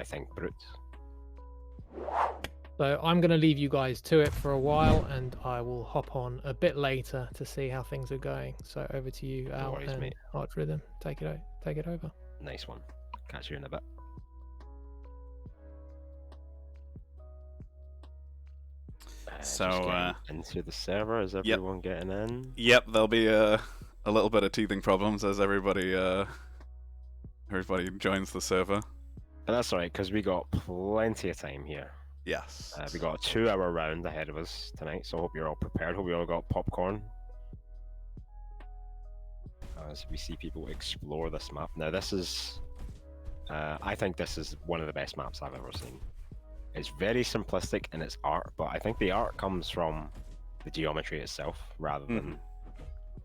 I think, Brute. So I'm going to leave you guys to it for a while, and I will hop on a bit later to see how things are going. So over to you, Al, worries, and mate. ArchRythm. Take it over. Nice one. Catch you in a bit. So just getting into the server. Is everyone getting in? Yep, there'll be a little bit of teething problems as everybody joins the server. But that's alright, because we got plenty of time here. Yes. We got a 2-hour round ahead of us tonight, so I hope you're all prepared. Hope you all got popcorn. As we see people explore this map. Now this is, I think this is one of the best maps I've ever seen. It's very simplistic in its art, but I think the art comes from the geometry itself, rather than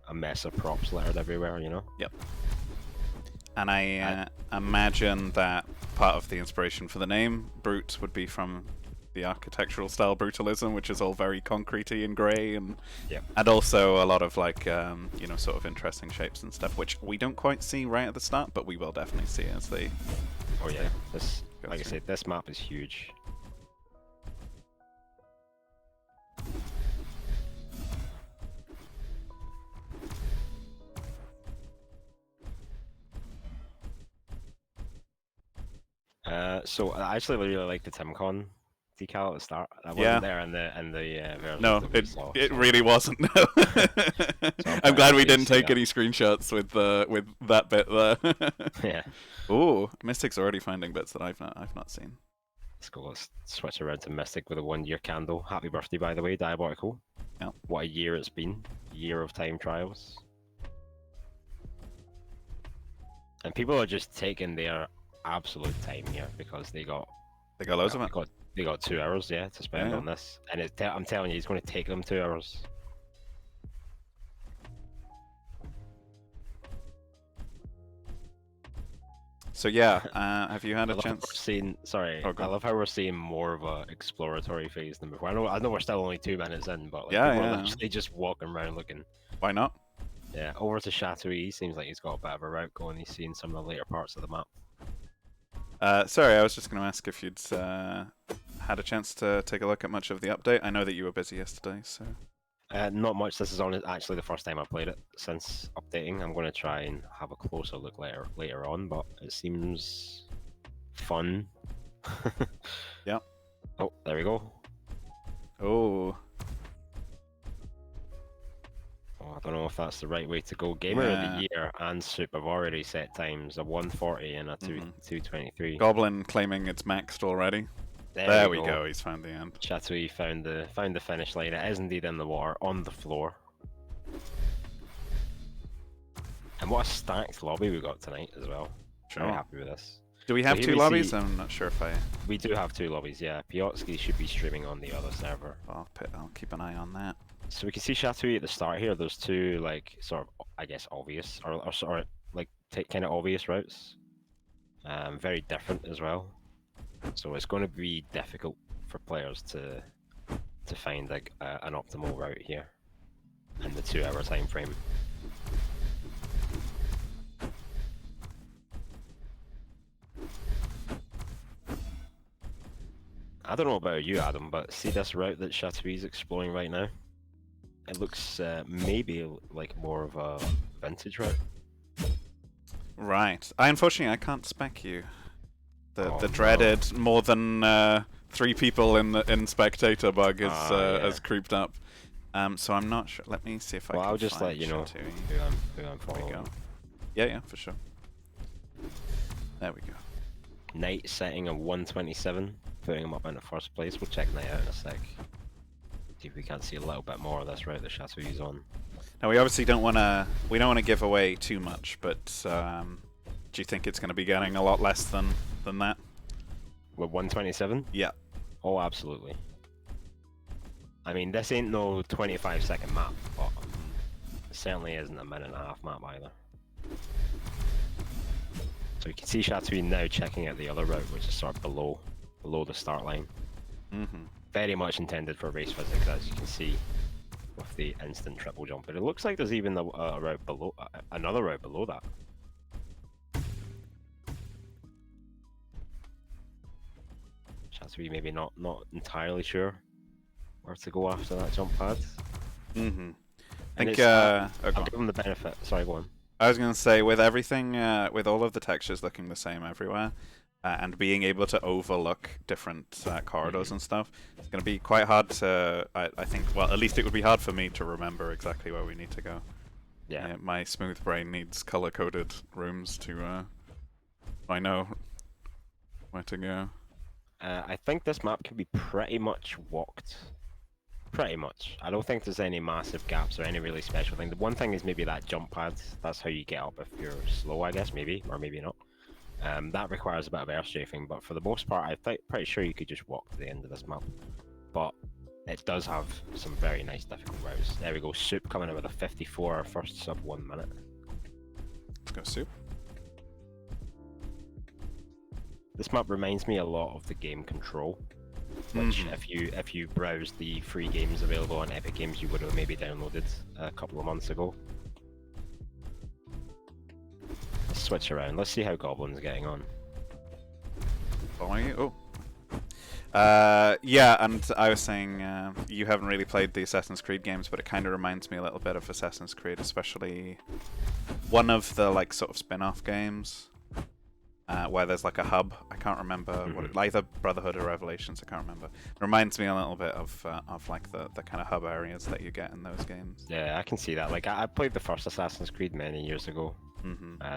a mess of props littered everywhere, you know? Yep. And I imagine that part of the inspiration for the name, Brute, would be from the architectural style brutalism, which is all very concretey and grey, and also a lot of like you know, sort of interesting shapes and stuff, which we don't quite see right at the start, but we will definitely see as they. Oh yeah, this, like I said, this map is huge. So I actually really like the TimCon decal at the start. That wasn't there in the version. No, it really wasn't. No. So I'm glad we didn't take any screenshots with that bit there. Yeah. Ooh, Mystic's already finding bits that I've not seen. Let's go. Let's switch around to Mystic with a 1-year candle. Happy birthday, by the way, Diabotical. Yeah. What a year it's been. Year of time trials. And people are just taking their absolute time here because they got loads of it. They got 2 hours, to spend on this, and I'm telling you, it's going to take them 2 hours. So yeah, have you had a chance? I love how we're seeing more of a exploratory phase than before. I know we're still only 2 minutes in, but like, people are actually just walking around looking. Why not? Yeah, over to Chateauy. Seems like he's got a bit of a route going. He's seen some of the later parts of the map. Sorry, I was just going to ask if you'd had a chance to take a look at much of the update. I know that you were busy yesterday, so. Not much. This is actually the first time I played it since updating. I'm going to try and have a closer look later on, but it seems fun. Yeah. Oh, there we go. Oh. I don't know if that's the right way to go. Gamer of the Year and Soup have already set times, a 140 and a 223. Goblin claiming it's maxed already. There we go. He's found the end. Chateauy found the finish line. It is indeed in the water, on the floor. And what a stacked lobby we got tonight as well. Sure. Very happy with this. Do we have 2 lobbies? I'm not sure if I. We do have 2 lobbies. Yeah, Piotrski should be streaming on the other server. I'll keep an eye on that. So we can see Chateauy at the start here. There's 2 like sort of, I guess, obvious or sort of like kind of obvious routes. Very different as well. So it's going to be difficult for players to find like an optimal route here in the 2-hour time frame. I don't know about you, Adam, but see this route that Chateauy is exploring right now? It looks maybe like more of a vintage route. Right. Unfortunately, I can't spec you. The dreaded more than 3 people in spectator bug has creeped up. So I'm not sure. Let me see if I can. Well, I'll just let you know who I'm following. There we go. Yeah, for sure. There we go. Knight setting a 127, putting him up in the first place. We'll check Knight out in a sec. See if we can't see a little bit more of this route that Chateauy is on. Now we obviously don't want to give away too much, but do you think it's going to be getting a lot less than that? With 127? Yeah. Oh, absolutely. I mean, this ain't no 25-second map, but it certainly isn't a 1.5-minute map either. So you can see Chateauy now checking out the other route, which is sort of below the start line. Very much intended for race physics, as you can see with the instant triple jump. But it looks like there's even a route below, another route below that. that's we maybe not entirely sure where to go after that jump pad. Mm-hmm. I And think I'll go on. give them the benefit. Sorry, go on. I was going to say, with everything, with all of the textures looking the same everywhere, and being able to overlook different corridors and stuff, it's going to be quite hard to, I think, well, at least it would be hard for me to remember exactly where we need to go. Yeah. My smooth brain needs color-coded rooms to, I know where to go. I think this map can be pretty much walked. Pretty much. I don't think there's any massive gaps or any really special thing. The one thing is maybe that jump pad. That's how you get up if you're slow, I guess, maybe, or maybe not. That requires a bit of air strafing, but for the most part, I'm pretty sure you could just walk to the end of this map. But it does have some very nice difficult routes. There we go, Soup coming in with a 54 first sub 1 minute. Let's go Soup. This map reminds me a lot of the game Control, which if you browse the free games available on Epic Games, you would have maybe downloaded a couple of months ago. Let's switch around. Let's see how Goblin's getting on. Oh. Yeah, and I was saying you haven't really played the Assassin's Creed games, but it kind of reminds me a little bit of Assassin's Creed, especially one of the like sort of spin-off games. Where there's like a hub. I can't remember what either Brotherhood or Revelations. I can't remember. It reminds me a little bit of like the kind of hub areas that you get in those games. Yeah, I can see that. Like I played the first Assassin's Creed many years ago,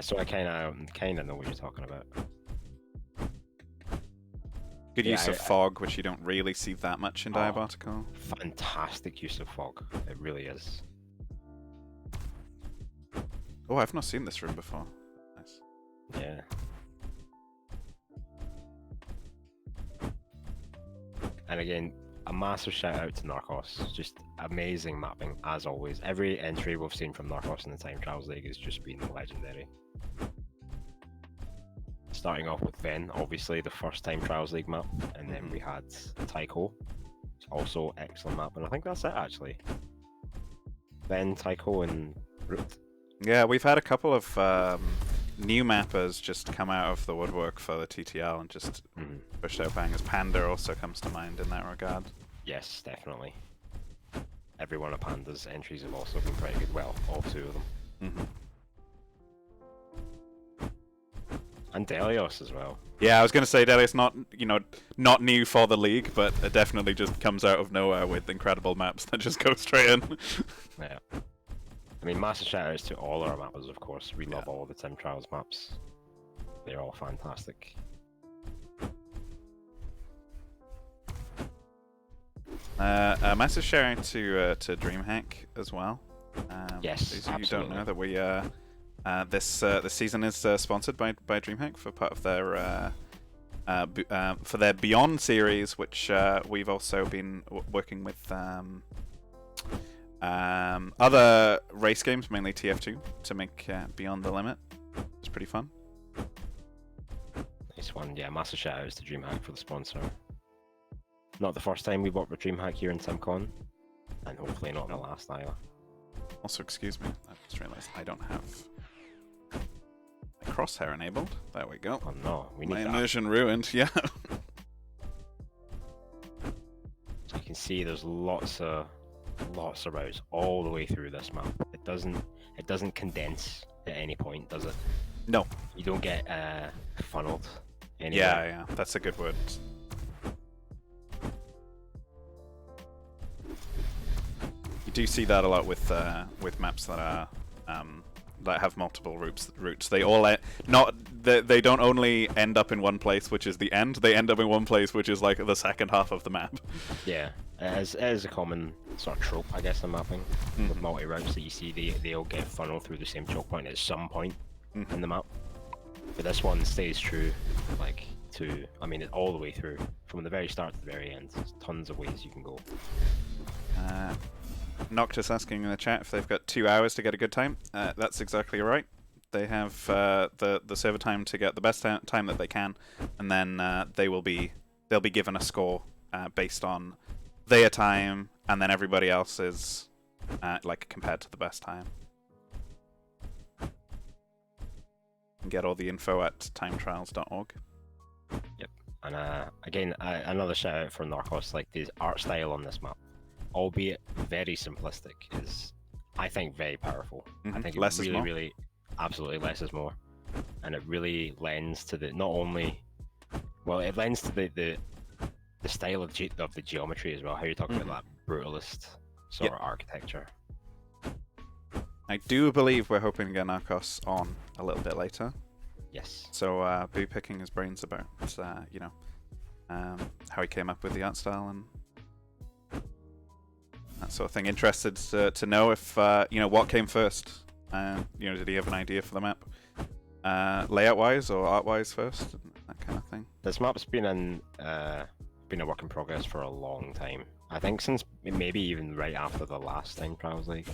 so I kind of know what you're talking about. Good use of fog, which you don't really see that much in Diabotical. Fantastic use of fog. It really is. Oh, I've not seen this room before. Nice. Yeah. And again, a massive shout out to Narcos. Just amazing mapping, as always. Every entry we've seen from Narcos in the Time Trials League has just been legendary. Starting off with Ven, obviously the first Time Trials League map, and then we had Tycho, also excellent map, and I think that's it actually. Ven, Tycho, and Root. Yeah, we've had a couple of new mappers just come out of the woodwork for the TTL and just pushed out bangers. Panda also comes to mind in that regard. Yes, definitely. Every one of Panda's entries have also been pretty good. Well, all two of them. And Delios as well. Yeah, I was going to say Delios not new for the league, but it definitely just comes out of nowhere with incredible maps that just go straight in. Yeah. I mean, massive shout-outs to all our mappers, of course. We love all the Tim Trials maps. They're all fantastic. A massive shout-out to DreamHack as well. Yes, those of you who don't absolutely. know that we this season is sponsored by DreamHack for part of their for their Beyond series, which we've also been working with other race games, mainly TF2, to make Beyond the Limit. It's pretty fun. Nice one. Yeah, massive shout-outs to DreamHack for the sponsor. Not the first time we've worked with DreamHack here in TimCon, and hopefully not the last either. Also, excuse me, I just realised I don't have my crosshair enabled. There we go. Oh no, we need My that. immersion ruined, yeah. So you can see there's lots of routes all the way through this map. It doesn't condense at any point, does it? No. You don't get funneled anywhere. Yeah, that's a good word. You do see that a lot with maps that are that have multiple routes. They all they don't only end up in one place, which is the end. They end up in one place, which is like the second half of the map. Yeah, it is a common sort of trope, I guess, in mapping with multi-routes that you see. They all get funneled through the same choke point at some point in the map. But this one stays true, like all the way through, from the very start to the very end. There's tons of ways you can go. Noctis asking in the chat if they've got 2 hours to get a good time. That's exactly right. They have the server time to get the best time that they can, and then they'll be given a score based on their time, and then everybody else's like compared to the best time. You can get all the info at timetrials.org. Yep. And again, another shout out for Narcos. Like the art style on this map, albeit very simplistic, is I think very powerful. I think Less it is really, more. really, absolutely less is more, and it really lends to the not only, well, it lends to the style of the geometry as well. How you're talking about that brutalist sort of architecture. I do believe we're hoping to get Narcos on a little bit later. Yes. So be picking his brains about, you know, how he came up with the art style and that sort of thing. Interested to know if, you know, what came first. You know, did he have an idea for the map? Layout-wise or art-wise first? That kind of thing. This map's been a work in progress for a long time. I think since maybe even right after the last time Trials League.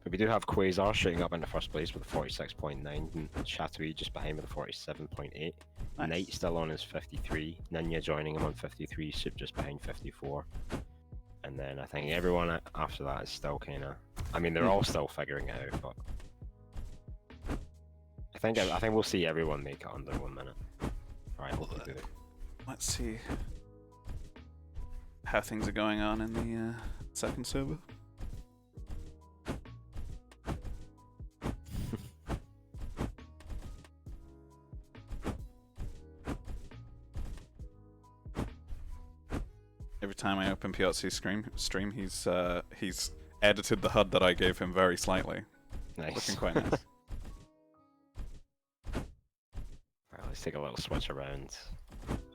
But we do have Quasar shooting up into first place with a 46.9, and Chatouille just behind with a 47.8. Nice. Knight still on his 53, Ninja joining him on 53, Soup just behind 54. And then I think everyone after that is still kind of, I mean, they're all still figuring it out, but I think we'll see everyone make it under 1 minute. Alright, hope they do. Let's see how things are going on in the second server. Every time I open PLC's stream, he's edited the HUD that I gave him very slightly. Nice. Looking quite nice. Right, let's take a little switch around.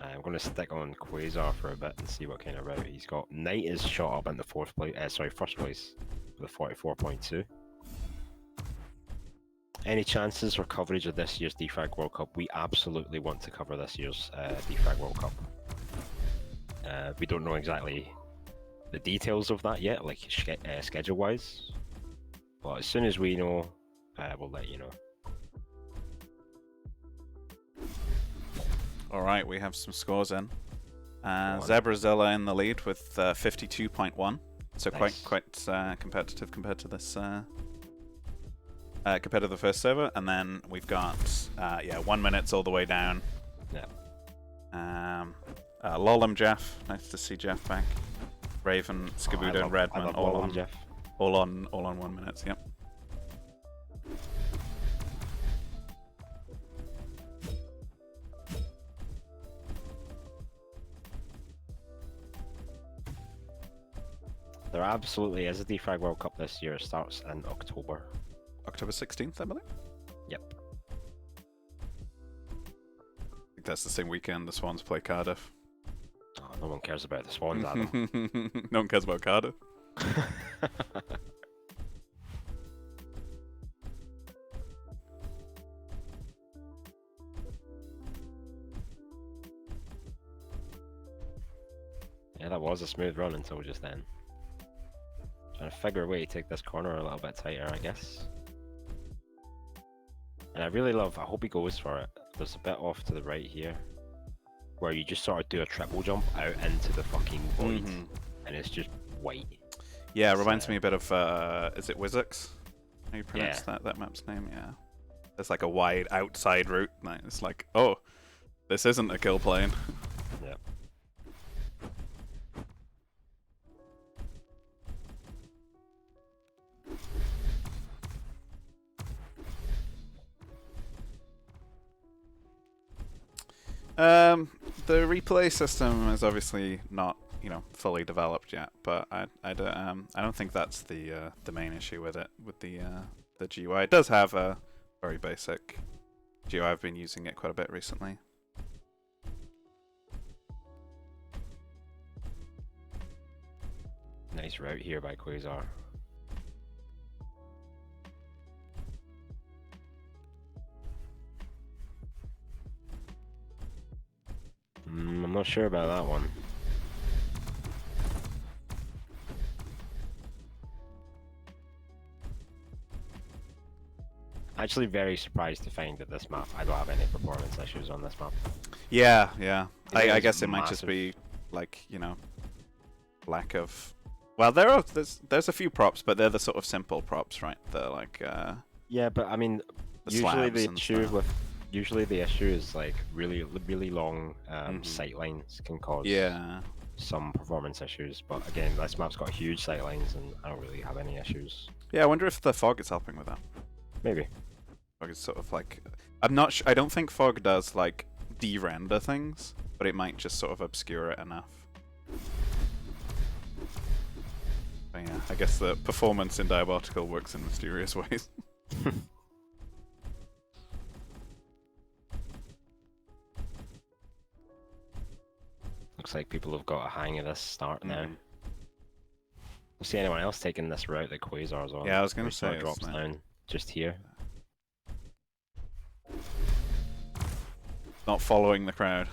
I'm going to stick on Quasar for a bit and see what kind of route he's got. Knight is shot up into first place with a 44.2. Any chances for coverage of this year's DFrag World Cup? We absolutely want to cover this year's DFrag World Cup. We don't know exactly the details of that yet, like schedule-wise. But as soon as we know, we'll let you know. Alright, we have some scores in. Zebrazilla in the lead with 52.1. So Nice. quite competitive compared to this compared to the first server. And then we've got 1 minute's all the way down. Yeah. Lolem Jeff, nice to see Jeff back. Raven, Skabuda, and Redman all on Jeff. all on 1 minute. Yep. There absolutely is a DFrag World Cup this year. It starts in October. October 16th, I believe. Yep. I think that's the same weekend the Swans play Cardiff. Oh, no one cares about the Swans, Adam. No one cares about Cardiff. Yeah, that was a smooth run until just then. Trying to figure a way to take this corner a little bit tighter, I guess. And I really love, I hope he goes for it. There's a bit off to the right here, where you just sort of do a triple jump out into the fucking void, and it's just white. Yeah, it reminds me a bit of, is it Wizix? How you pronounce Yeah. that map's name? Yeah. There's like a wide outside route, and it's like, oh, this isn't a kill plane. Yeah. The replay system is obviously not, you know, fully developed yet, but I don't think that's the main issue with it, with the GUI. It does have a very basic GUI. I've been using it quite a bit recently. Nice route here by Quasar. I'm not sure about that one. Actually very surprised to find that this map, I don't have any performance issues on this map. Yeah, yeah. It I is guess it might just massive. be like, you know, lack of Well, there's a few props, but they're the sort of simple props, right? They're like Yeah, but I mean, the usually slabs the and issue stuff. with the issue is like really long sight lines can cause Yeah. some performance issues. But again, this map's got huge sight lines, and I don't really have any issues. Yeah, I wonder if the fog is helping with that. Maybe. Fog is sort of like, I'm not I don't think fog does like de-render things, but it might just sort of obscure it enough. But yeah, I guess the performance in Diabotical works in mysterious ways. Looks like people have got a hang of this start now. We'll see anyone else taking this route that Quasar's on. Yeah, I was gonna say, Quasar drops down just here. Not following the crowd.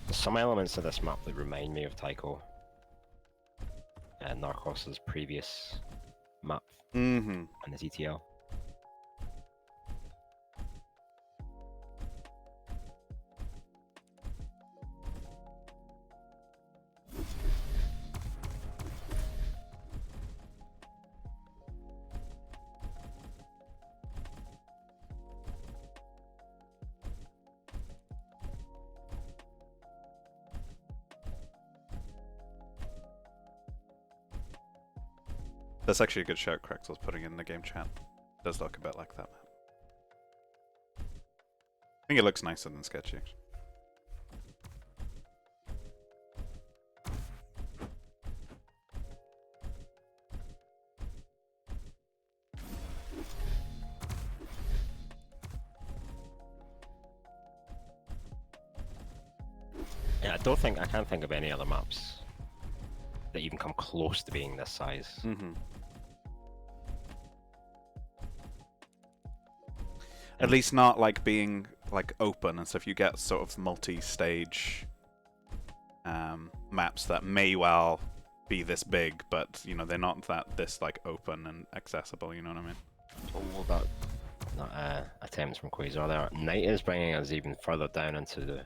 There's some elements of this map that remind me of Tycho and Narcos' previous map Mm-hmm. and the TTL. That's actually a good shout Crexel's putting in the game chat. It does look a bit like that map. I think it looks nicer than Sketchy. Yeah, I can't think of any other maps that even come close to being this size. Mm-hmm. At least not like being like open and stuff. You get sort of multi-stage maps that may well be this big, but you know they're not this like open and accessible. You know what I mean? Oh, that attempts from Quasar there. Night is bringing us even further down into the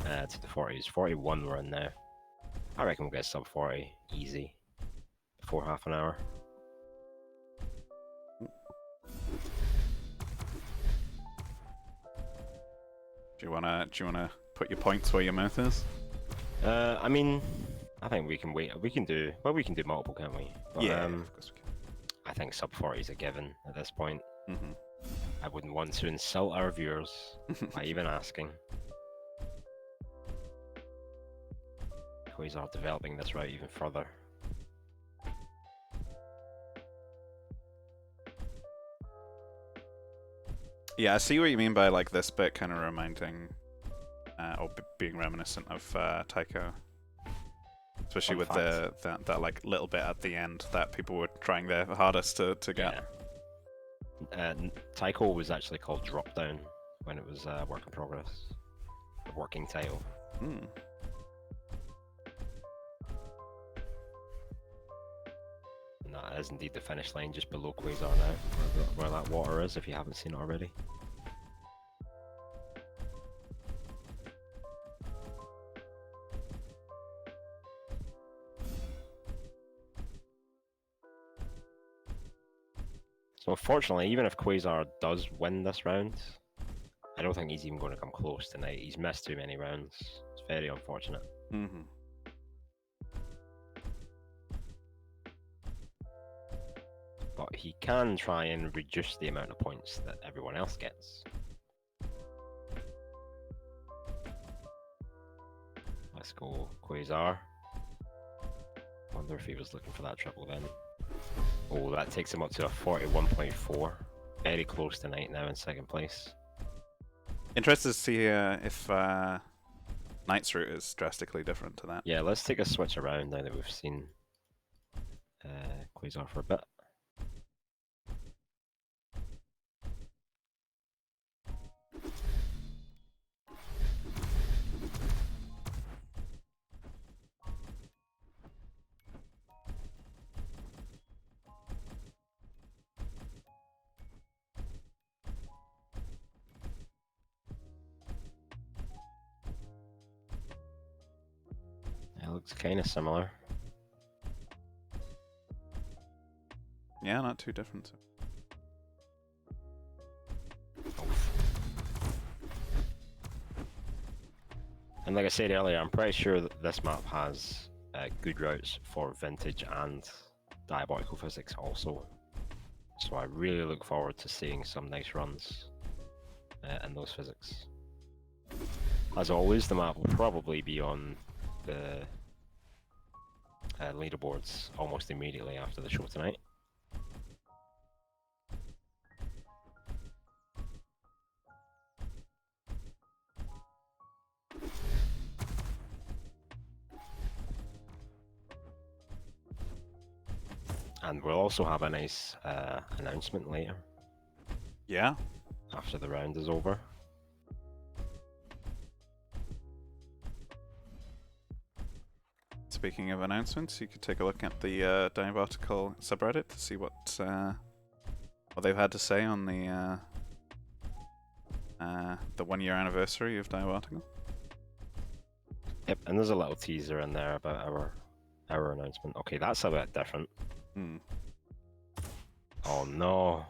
to the 40s. 41 we're in now. I reckon we'll get sub 40 easy before half an hour. Do you wanna put your points where your mouth is? I mean, I think we can wait. We can do multiple, can't we? But, Yeah, of course we I think sub 40 is a given at this point. can. Mm-hmm. I wouldn't want to insult our viewers by even asking. Quasar developing this route even further. Yeah, I see what you mean by like this bit kind of reminding, or being reminiscent of Tycho. Especially with that like little bit at the end that people were trying their hardest to get. Yeah. Tycho was actually called Drop Down when it was work in progress. A working title. Hmm. And that is indeed the finish line just below Quasar now, where that water is, if you haven't seen it already. So unfortunately, even if Quasar does win this round, I don't think he's even going to come close tonight. He's missed too many rounds. It's very unfortunate. Mm-hmm. But he can try and reduce the amount of points that everyone else gets. Let's go Quasar. Wonder if he was looking for that triple then. Oh, that takes him up to a 41.4. Very close tonight now in second place. Interested to see if Knight's route is drastically different to that. Yeah, let's take a switch around now that we've seen Quasar for a bit. Looks kind of similar. Yeah, not too different. And like I said earlier, I'm pretty sure that this map has good routes for vintage and diabotical physics also. So I really look forward to seeing some nice runs in those physics. As always, the map will probably be on the leaderboards almost immediately after the show tonight. And we'll also have a nice announcement later. Yeah. After the round is over. Speaking of announcements, you could take a look at the Diabotical subreddit to see what they've had to say on the 1-year anniversary of Diabotical. Yep, and there's a little teaser in there about our announcement. Okay, that's a bit different. Hmm. Oh no.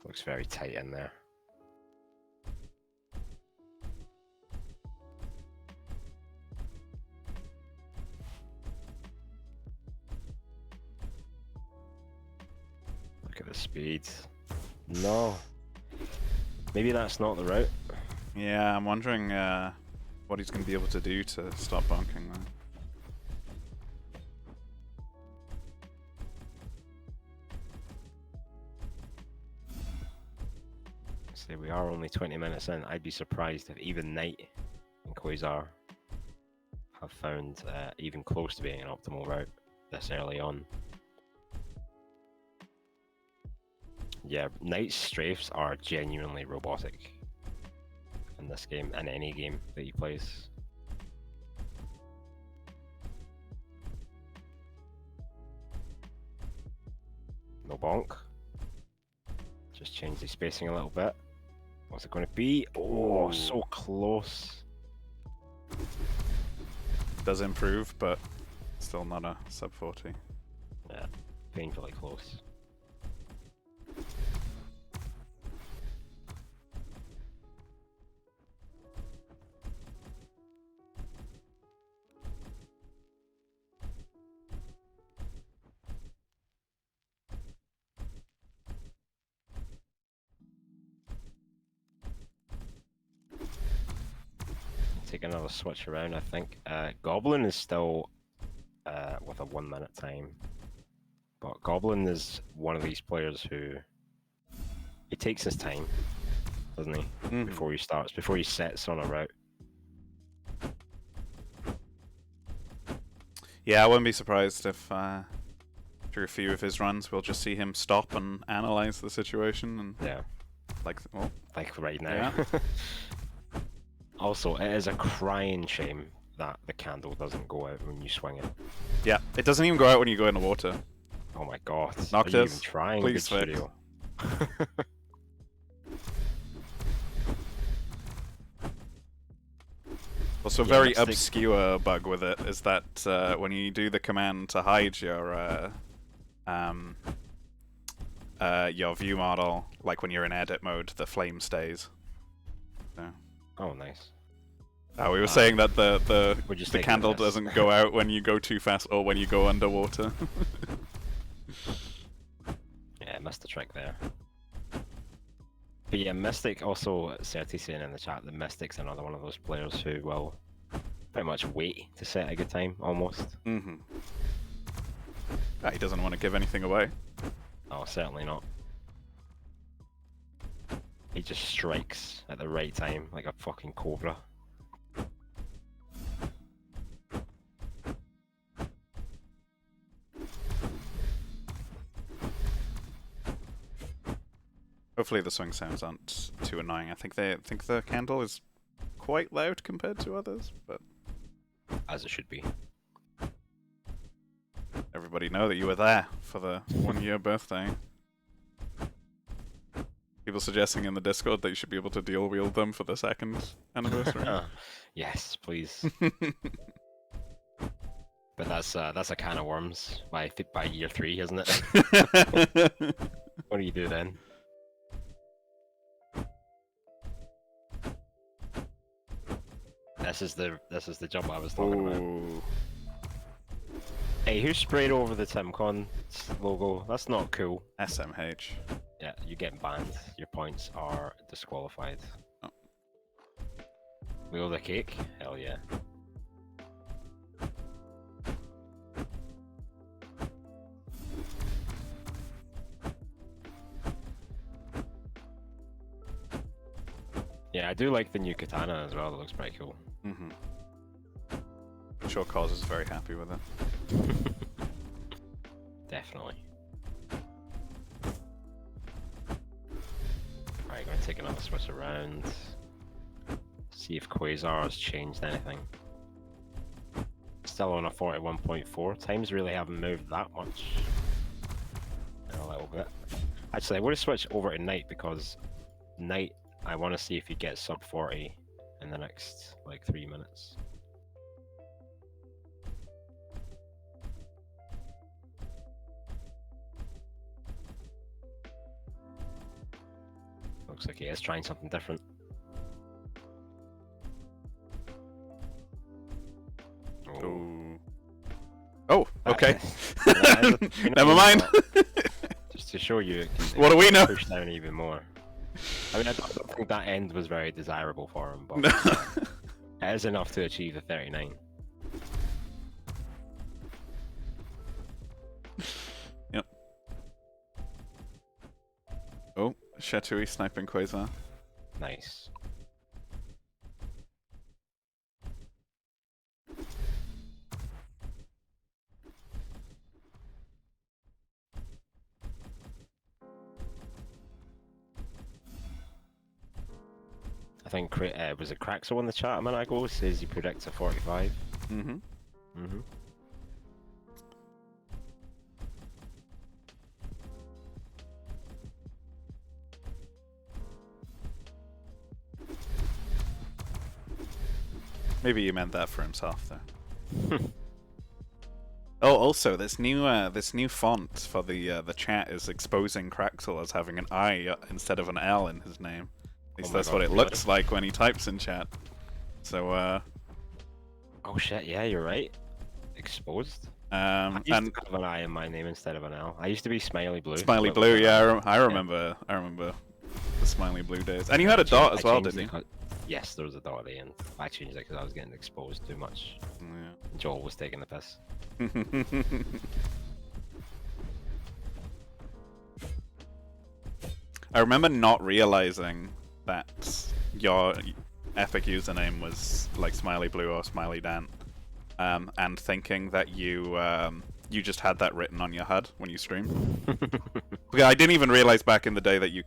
Looks very tight in there. Look at the speed. No. Maybe that's not the route. Yeah, I'm wondering what he's going to be able to do to stop bonking that. Say we are only 20 minutes in. I'd be surprised if even Knight and Quasar have found even close to being an optimal route this early on. Yeah, Knight's strafes are genuinely robotic in this game, in any game that he plays. No bonk. Just change the spacing a little bit. What's it going to be? Oh, so close. Does improve, but still not a sub 40. Yeah, painfully close. Take another switch around, I think. Goblin is still with a 1 minute time. But Goblin is one of these players who he takes his time, doesn't he? Mm-hmm. Before he sets on a route. Yeah, I wouldn't be surprised if through a few of his runs we'll just see him stop and analyze the situation and Yeah. like Right now. Yeah. Also, it is a crying shame that the candle doesn't go out when you swing it. Yeah, it doesn't even go out when you go in the water. Oh my god. Are you Noctis, even trying? please Good fix. studio. Also, Yeah, very Mystic- obscure bug with it is that when you do the command to hide your view model, like when you're in edit mode, the flame stays. So. Oh, nice. We were saying that the We're just the taking candle the piss. doesn't go out when you go too fast or when you go underwater. Yeah, missed the trick there. But yeah, Mystic also, Certi saying in the chat, the Mystic's another one of those players who will pretty much wait to set a good time, almost. Mm-hmm. He doesn't want to give anything away. Oh, certainly not. He just strikes at the right time, like a fucking cobra. Hopefully the swing sounds aren't too annoying. I think the candle is quite loud compared to others, but As it should be. everybody know that you were there for the 1-year birthday. People suggesting in the Discord that you should be able to deal wield them for the 2nd anniversary. Yes, please. But that's a can of worms by year 3, isn't it? What do you do then? This is the jump I was talking about. Ooh. Hey, who sprayed over the TimCon logo? That's not cool. SMH. Yeah, you're getting banned. Your points are disqualified. Oh. Wheel the cake? Hell yeah. Yeah, I do like the new katana as well. It looks pretty cool. Mm-hmm. I'm sure Cause is very happy with it. Definitely. Alright, gonna take another switch around. See if Quasar has changed anything. Still on a 41.4. Times really haven't moved that much. A little bit. Actually, I want to switch over to night because night, I want to see if he gets sub 40 in the next like 3 minutes. Looks like he is trying something different. Ooh. Oh, okay. You know, Never mind. Just to show you, What do we know? Push down even more. I mean, I don't think that end was very desirable for him, but it is enough to achieve the 39. Yep. Oh, Shatui sniping Quasar. Nice. I think was it Craxo in the chat a minute ago says he predicts a 45. Mm-hmm. Mm-hmm. Maybe he meant that for himself, though. Oh, also, this new font for the chat is exposing Craxel as having an I instead of an L in his name. At least that's what it looks like when he types in chat. So, Oh shit, yeah, you're right. Exposed. and I used to have an I in my name instead of an L. I used to be Smiley Blue. Smiley Blue, yeah, I remember the Smiley Blue days. And you had a dot as well, didn't you? Yes, there was a dot at the end. I changed it because I was getting exposed too much. Yeah. Joel was taking the piss. I remember not realizing that your Epic username was like Smiley Blue or Smiley Dan, and thinking that you just had that written on your HUD when you streamed. Because I didn't even realize back in the day that you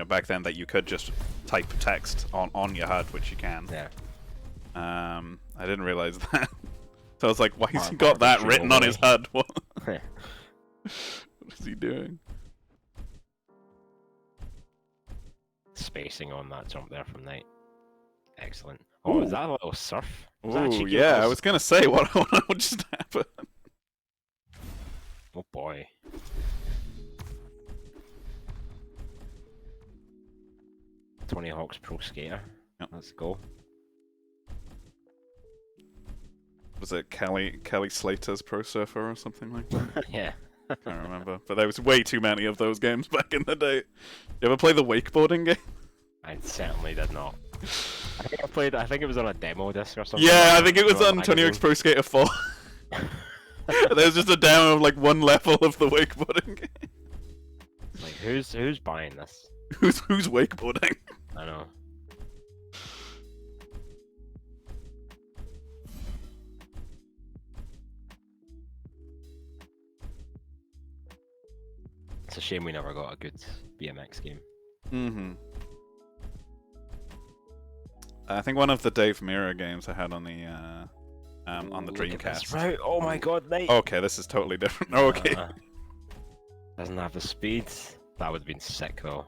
back then that you could just type text on your HUD, which you can. Yeah. I didn't realize that. So I was like, why has he got that written on his HUD? What is he doing? Spacing on that jump there from Night. Excellent. Oh, is that a little surf? Oh yeah, I was gonna say what just happened. Oh boy. Tony Hawk's Pro Skater. Yep. Let's go. Was it Kelly Slater's Pro Surfer or something like that? Yeah. I can't remember. But there was way too many of those games back in the day. You ever play the wakeboarding game? I certainly did not. I think it was on a demo disc or something. Yeah, I think it was on Tony Hawk's Pro Skater 4. There's just a demo of like one level of the wakeboarding game. Like, who's buying this? Who's wakeboarding? I know. It's a shame we never got a good BMX game. Mm-hmm. I think one of the Dave Mirror games I had on the Dreamcast. That's right. Oh my god, mate. Okay, this is totally different. Okay. Doesn't have the speed. That would have been sick though.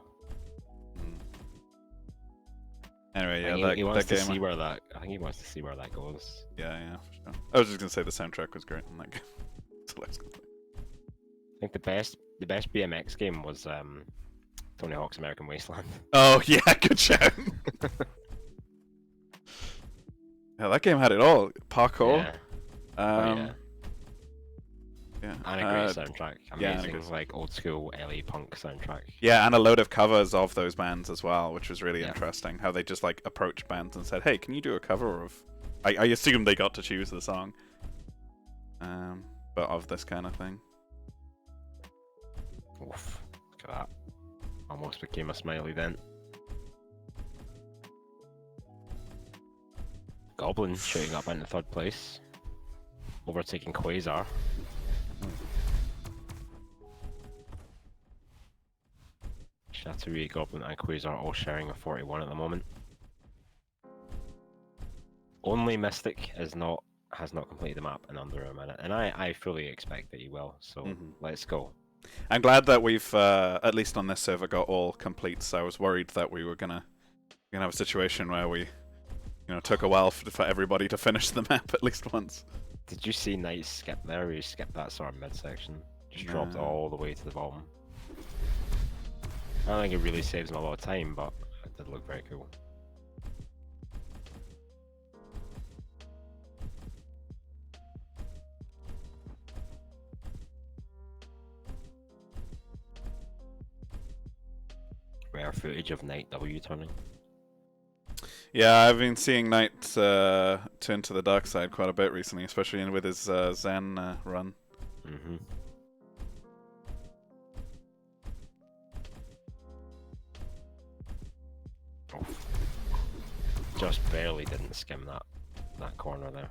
Anyway, yeah, he wants that to game. see where that. I think he wants to see where that goes. Yeah, for sure. I was just gonna say the soundtrack was great in that game. So let's go. I think the best BMX game was Tony Hawk's American Wasteland. Oh yeah, good shout. Yeah, that game had it all. Parkour. Yeah. Yeah. And a great soundtrack. yeah, Amazing, like old school LA punk soundtrack. Yeah, and a load of covers of those bands as well, which was really interesting. How they just like approached bands and said, "Hey, can you do a cover of?" I assume they got to choose the song, but of this kind of thing. Oof, look at that. Almost became a smiley then. Goblin shooting up into third place, overtaking Quasar. Shattery, Goblin, and Quasar all sharing a 41 at the moment. Only Mystic has not completed the map in under a minute, and I fully expect that he will. So let's go. I'm glad that we've at least on this server got all completes. I was worried that we were gonna have a situation where we, took a while for everybody to finish the map at least once. Did you see Knight skip there? He skipped that sort of midsection, just dropped all the way to the bottom. I don't think it really saves him a lot of time, but it did look very cool. Rare footage of Knight W turning. Yeah, I've been seeing Knight turn to the dark side quite a bit recently, especially with his Zen run. Oh. Just barely didn't skim that corner there.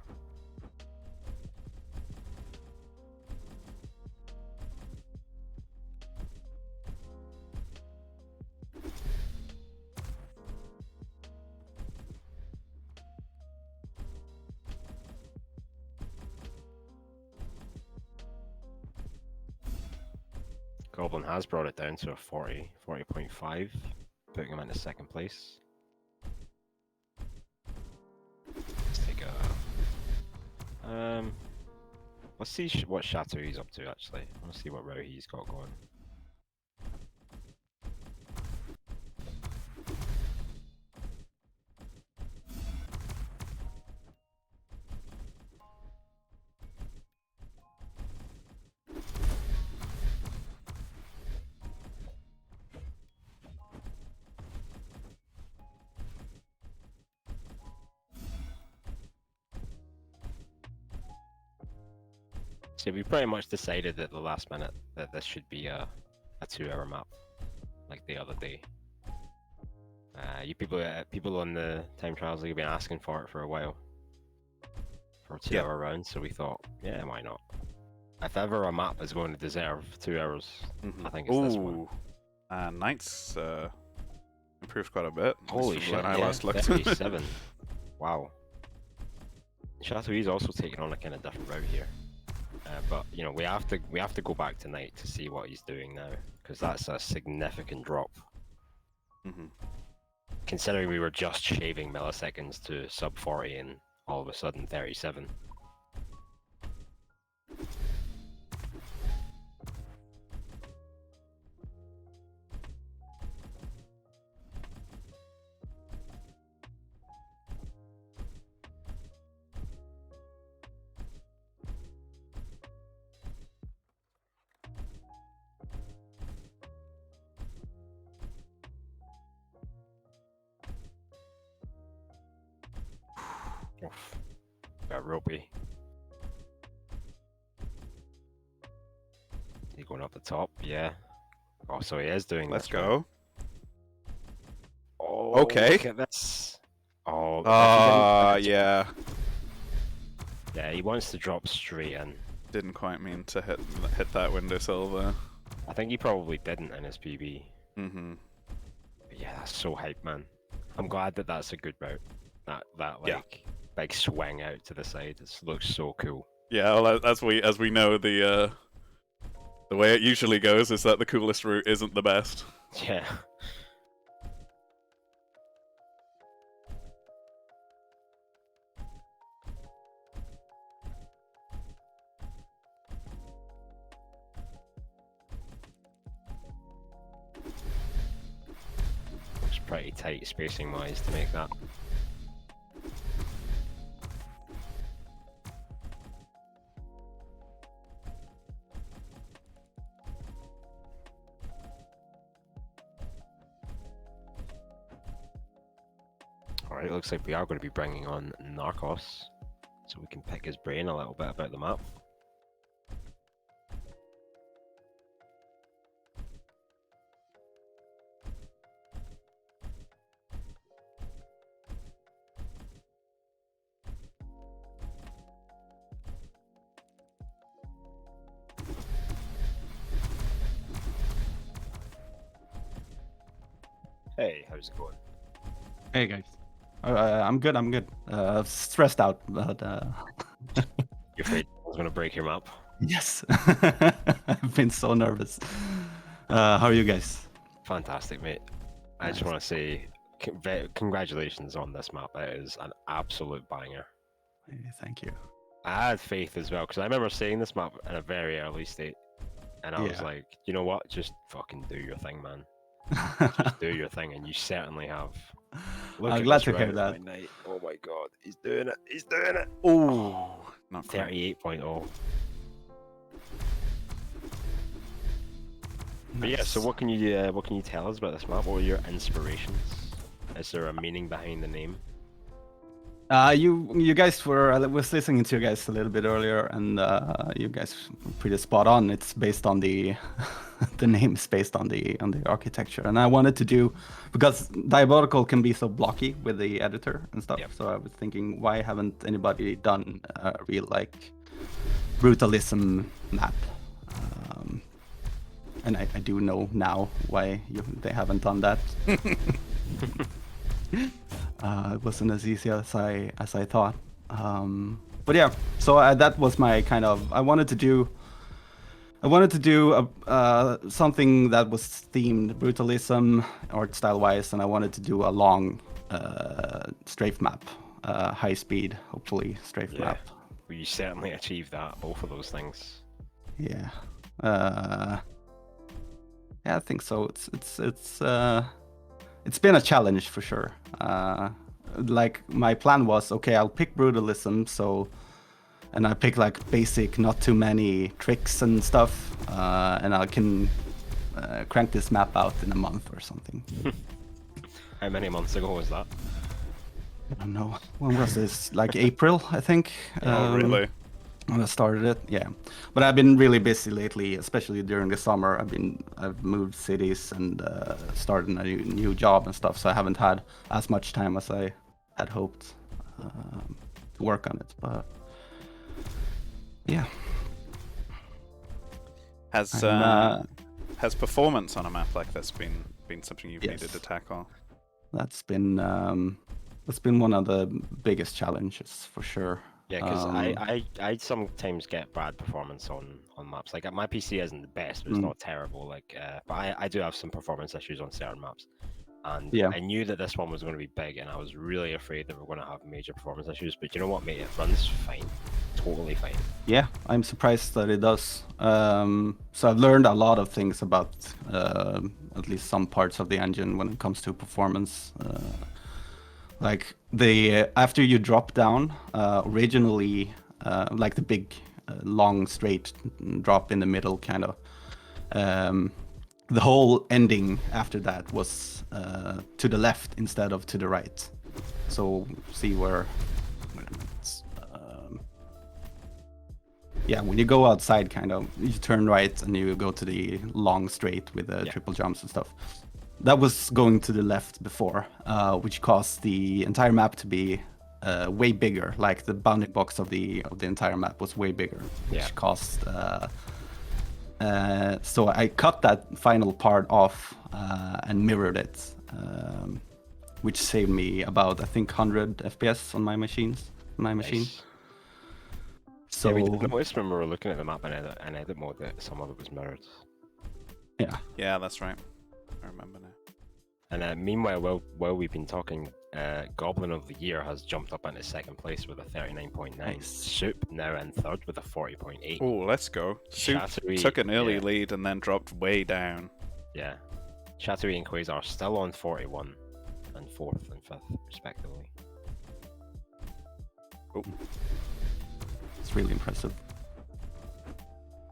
Goblin has brought it down to a 40.5, putting him into second place. Let's take a... let's see what Shatter he's up to actually. I want to see what route he's got going. So we pretty much decided at the last minute that this should be a 2-hour map, like the other day. You people on the time trials have been asking for it for a while, for a 2-hour round. So we thought, yeah, why not? If ever a map is going to deserve 2 hours, I think it's this one. Knight's improved quite a bit. Holy shit! When I last looked. 37. Wow. Chateau's also taking on a kind of different route here. But we have to go back tonight to see what he's doing now, because that's a significant drop. Considering we were just shaving milliseconds to sub 40 and all of a sudden 37. Oof. Got ropey. He going up the top, yeah. Oh, so he is doing. Let's this go. right. Oh, okay. Look at this. Oh. Yeah. Yeah, he wants to drop straight in. Didn't quite mean to hit that windowsill there. I think he probably didn't in his PB. But yeah, that's so hype, man. I'm glad that that's a good route. That Yeah. like big swing out to the side. It looks so cool. Yeah, well, as we know, the way it usually goes is that the coolest route isn't the best. Yeah. Looks pretty tight spacing wise to make that. Alright, looks like we are going to be bringing on Narcos, so we can pick his brain a little bit about the map. Hey, how's it going? Hey guys, I'm good. I'm good. Stressed out, but You're afraid I was going to break your map? yes, I've been so nervous. How are you guys? Fantastic, mate. I just Nice. want to say congratulations on this map. It is an absolute banger. Hey, thank you. I had faith as well, because I remember seeing this map in a very early state, and I was Yeah. like, you know what? Just fucking do your thing, man. Just do your thing, and you certainly have. Look I'm at glad this to hear route, that. my knight. Oh my god, he's doing it. He's doing it. Oh, not quite. 38.0. But yeah, so Nice. what can you tell us about this map? What were your inspirations? Is there a meaning behind the name? You guys were I was listening to you guys a little bit earlier, and you guys were pretty spot on. It's based on the the name is based on the architecture, and I wanted to do because Diabotical can be so blocky with the editor and stuff. Yep. So I was thinking, why haven't anybody done a real like brutalism map? And I do know now why they haven't done that. It wasn't as easy as I thought. But yeah, so that was my kind of. I wanted to do something that was themed brutalism art style wise, and I wanted to do a long strafe map, high speed, hopefully strafe Yeah. map. Well, you certainly achieved that. Both of those things. Yeah. Yeah, I think so. It's been a challenge for sure. Like my plan was, okay, I'll pick brutalism, and I pick like basic, not too many tricks and stuff, and I can crank this map out in a month or something. How many months ago was that? I don't know. When was this? Like April, I think. Oh, really? When I started it, yeah. But I've been really busy lately, especially during the summer. I've moved cities and started a new job and stuff, so I haven't had as much time as I had hoped to work on it. But yeah, Has I'm, has performance on a map like this been something you've needed Yes. to tackle? that's been one of the biggest challenges for sure. Yeah, because I sometimes get bad performance on maps. Like my PC isn't the best, but it's not terrible. Like, but I do have some performance issues on certain maps, and Yeah. I knew that this one was going to be big, and I was really afraid that we we're going to have major performance issues. But you know what, mate? It runs fine, totally fine. Yeah, I'm surprised that it does. So I've learned a lot of things about at least some parts of the engine when it comes to performance. Like after you drop down, originally, like the big, long, straight drop in the middle, kind of. The whole ending after that was to the left instead of to the right. So see where. Wait a minute. Yeah, when you go outside, kind of, you turn right and you go to the long straight with the triple jumps and stuff. That was going to the left before, which caused the entire map to be way bigger. Like the bounding box of the entire map was way bigger, which Yeah. caused So I cut that final part off and mirrored it, which saved me about, I think, 100 FPS on my machine. Nice. So Yeah, we did notice when we were looking at the map in edit mode that some of it was mirrored. yeah. Yeah, that's right. I remember now. And meanwhile, while we've been talking, Goblin of the Year has jumped up into second place with a 39.9. Nice. Soup now in third with a 40.8. Oh, let's go. Soup Chattery, took an early yeah. lead and then dropped way down. Yeah. Chattery and Quasar still on 41 and 4th and 5th, respectively. Oh. It's really impressive.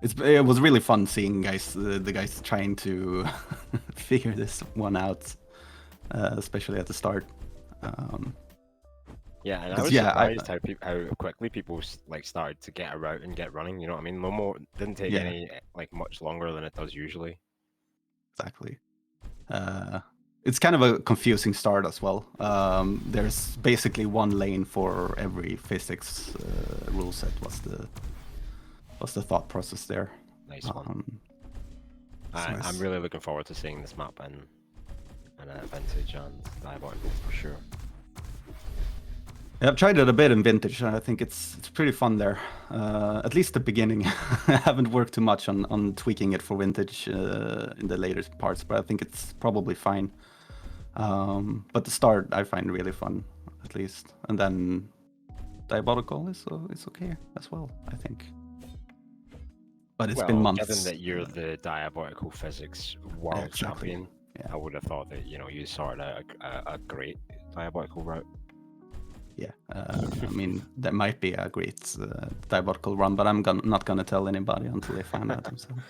It was really fun seeing the guys trying to figure this one out, especially at the start. Yeah, and I was surprised how quickly people like started to get a route and get running. You know what I mean? No more didn't take any like much longer than it does usually. Exactly. It's kind of a confusing start as well. There's basically one lane for every physics rule set. What's the thought process there? Nice one. I'm really looking forward to seeing this map in Vintage and Diabotical for sure. Yeah, I've tried it a bit in Vintage, and I think it's pretty fun there. At least the beginning. I haven't worked too much on tweaking it for Vintage in the later parts, but I think it's probably fine. But the start I find really fun, at least, and then Diabotical is okay as well, I think. But it's been months. Given that you're the Diabotical Physics World Champion, I would have thought that you sorted out a great Diabotical route. Yeah, I mean, there might be a great Diabotical run, but I'm not gonna tell anybody until they find out themselves.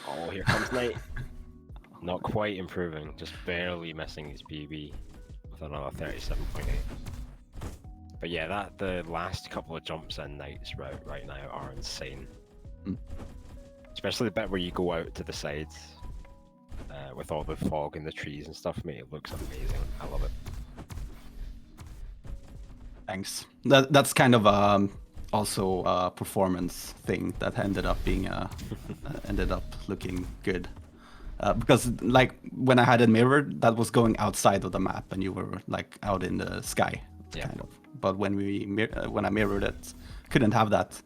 Oh, here comes Knight. Not quite improving, just barely missing his PB with another 37.8. But yeah, the last couple of jumps in Knight's route right now are insane. Especially the bit where you go out to the sides with all the fog and the trees and stuff, mate. It looks amazing. I love it. Thanks. That's kind of also a performance thing that ended up looking good. Because like when I had it mirrored, that was going outside of the map, and you were like out in the sky, kind of. But when when I mirrored it, couldn't have that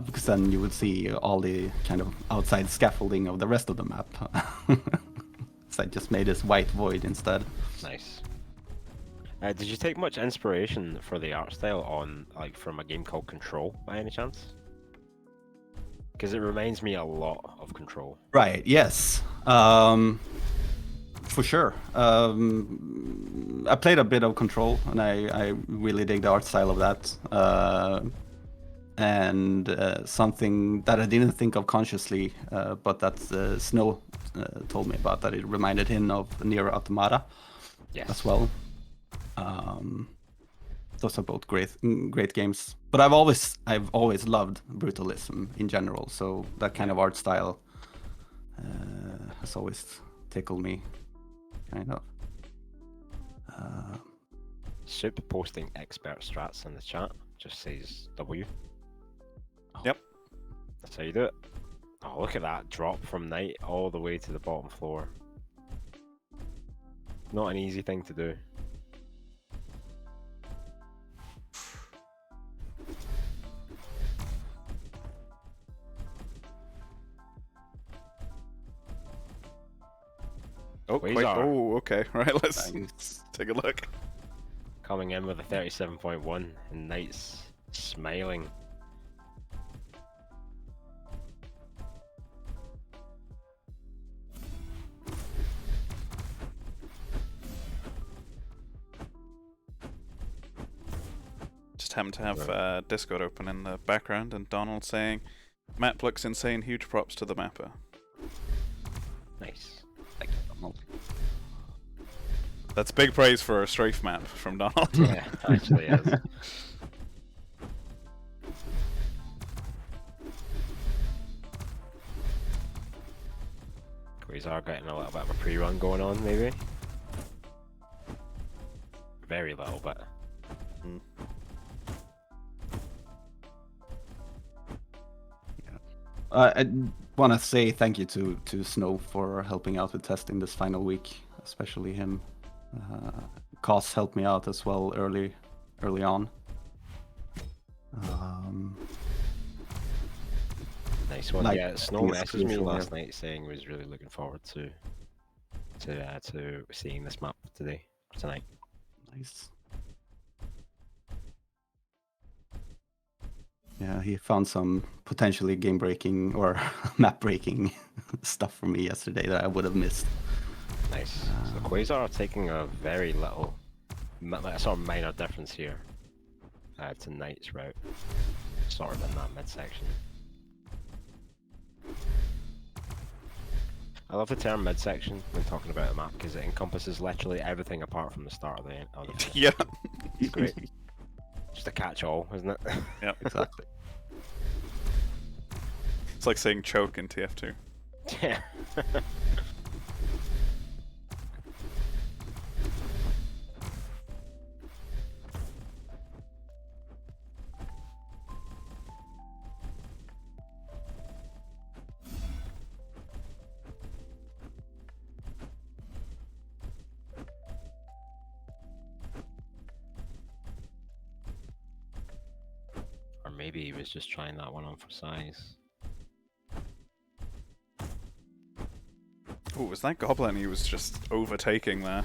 because then you would see all the kind of outside scaffolding of the rest of the map. So I just made this white void instead. Nice. Did you take much inspiration for the art style from a game called Control by any chance? Because it reminds me a lot of Control. Right. Yes. For sure. I played a bit of Control, and I really dig the art style of that. And something that I didn't think of consciously, but that Snow told me about, that it reminded him of Nier Automata as well. Those are both great games. But I've always loved brutalism in general, so that kind of art style has always tickled me, kind of. Soup posting expert strats in the chat just says W. Yep. That's how you do it. Oh, look at that drop from Knight all the way to the bottom floor. Not an easy thing to do. Oh, wait, okay. Right, let's take a look. Coming in with a 37.1 and Knight's smiling. Just happen to have Discord open in the background, and Donald saying, "Map looks insane. Huge props to the mapper." Nice. That's big praise for a strafe map from Donald. Yeah, actually is. Quasar getting a little bit of a pre-run going on, maybe. Very little, but. want to say thank you to Snow for helping out with testing this final week, especially him. Cos helped me out as well early on. Nice one. Like, Yeah, I Snow think it's messaged me crucial, last yeah. night saying he was really looking forward to seeing this map tonight. Nice. Yeah, he found some potentially game-breaking or map-breaking stuff for me yesterday that I would have missed. Nice. So Quasar are taking a very little, like a sort of minor difference here to Knight's route, sort of in that midsection. I love the term midsection when talking about a map because it encompasses literally everything apart from the start of the end. Yeah. It's great. Just a catch-all, isn't it? Yep. Exactly. It's like saying choke in TF2. Yeah. Or maybe he was just trying that one on for size. Oh, was that Goblin he was just overtaking there?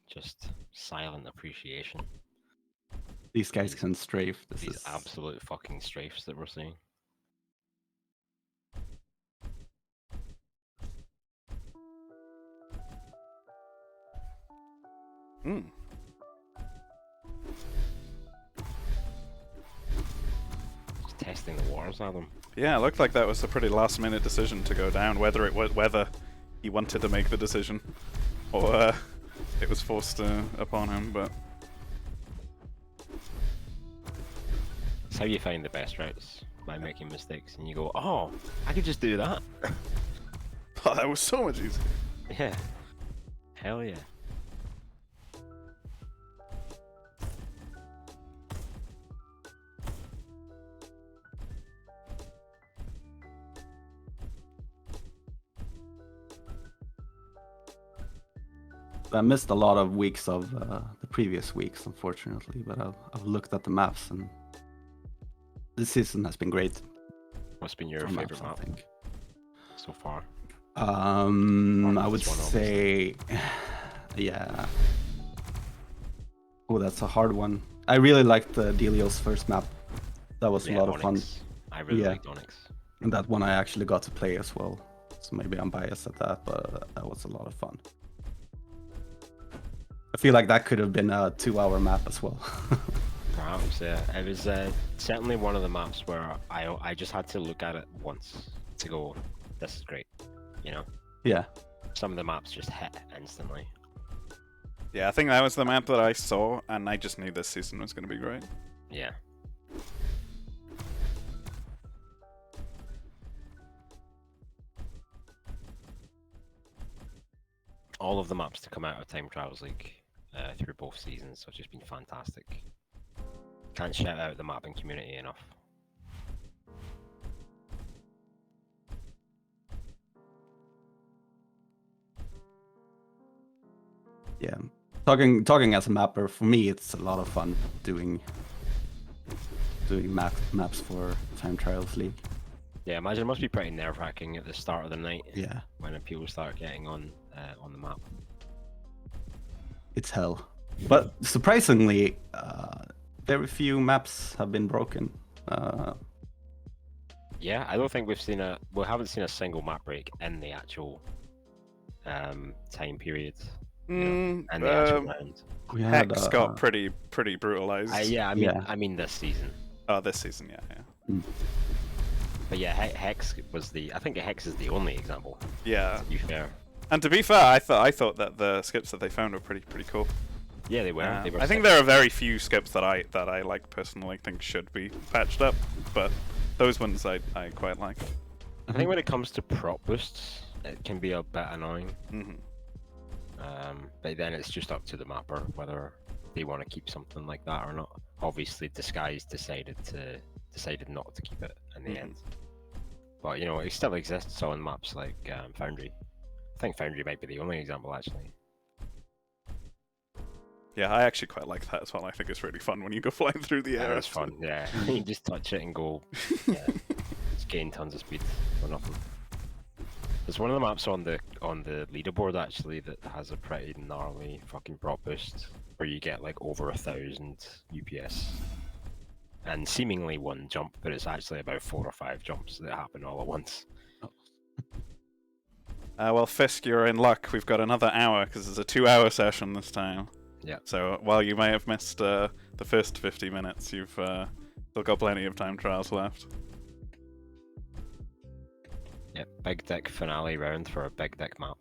Just silent appreciation. These guys can strafe. This These is absolute fucking strafes that we're seeing. Hmm. Just testing the waters at them. Yeah, it looked like that was a pretty last-minute decision to go down. Whether he wanted to make the decision, or it was forced upon him. But It's how you find the best routes, by making mistakes, and you go, "Oh, I could just do that." oh, that was so much easier. Yeah. Hell yeah. I missed a lot of weeks of the previous weeks, unfortunately, but I've looked at the maps and this season has been great. What's been your for favorite maps, map I think. so far? I would this one, say, yeah. Oh, that's a hard one. I really liked Delio's first map. That was a lot of fun. I really Yeah. liked Onyx. And that one I actually got to play as well. So maybe I'm biased at that, but that was a lot of fun. I feel like that could have been a 2-hour map as well. Perhaps, yeah. It was certainly one of the maps where I just had to look at it once to go, this is great, you know? Yeah. Some of the maps just hit instantly. Yeah, I think that was the map that I saw, and I just knew this season was going to be great. Yeah. All of the maps to come out of Time Trials League through both seasons have just been fantastic. Can't shout out the mapping community enough. Yeah. Talking as a mapper, for me it's a lot of fun doing maps for Time Trials League. Yeah, imagine it must be pretty nerve-wracking at the start of the night Yeah. when people start getting on the map. it's hell. But surprisingly, very few maps have been broken. Yeah, I don't think we haven't seen a single map break in the actual time period. And the actual round. Hex got pretty brutalized. Yeah, I mean this season. Oh, this season, yeah. But yeah, Hex was I think Hex is the only example. Yeah. To be fair. And to be fair, I thought that the skips that they found were pretty cool. Yeah, they were. I think there are very few skips that I like personally think should be patched up, but those ones I quite like. I think when it comes to prop boosts, it can be a bit annoying. But then it's just up to the mapper whether they want to keep something like that or not. Obviously, Disguise decided not to keep it in the end. But you know, it still exists on maps like Foundry. I think Foundry might be the only example actually. Yeah, I actually quite like that as well. I think it's really fun when you go flying through the air. It's fun, yeah. You just touch it and go, yeah, just gain tons of speed for nothing. There's one of the maps on the leaderboard actually that has a pretty gnarly fucking prop boost, where you get like over 1,000 UPS, and seemingly one jump, but it's actually about 4 or 5 jumps that happen all at once. Well, Fisk, you're in luck. We've got another hour because it's a 2-hour session this time. Yeah. So while you may have missed the first 50 minutes, you've still got plenty of time trials left. Yep, big dick finale round for a big dick map.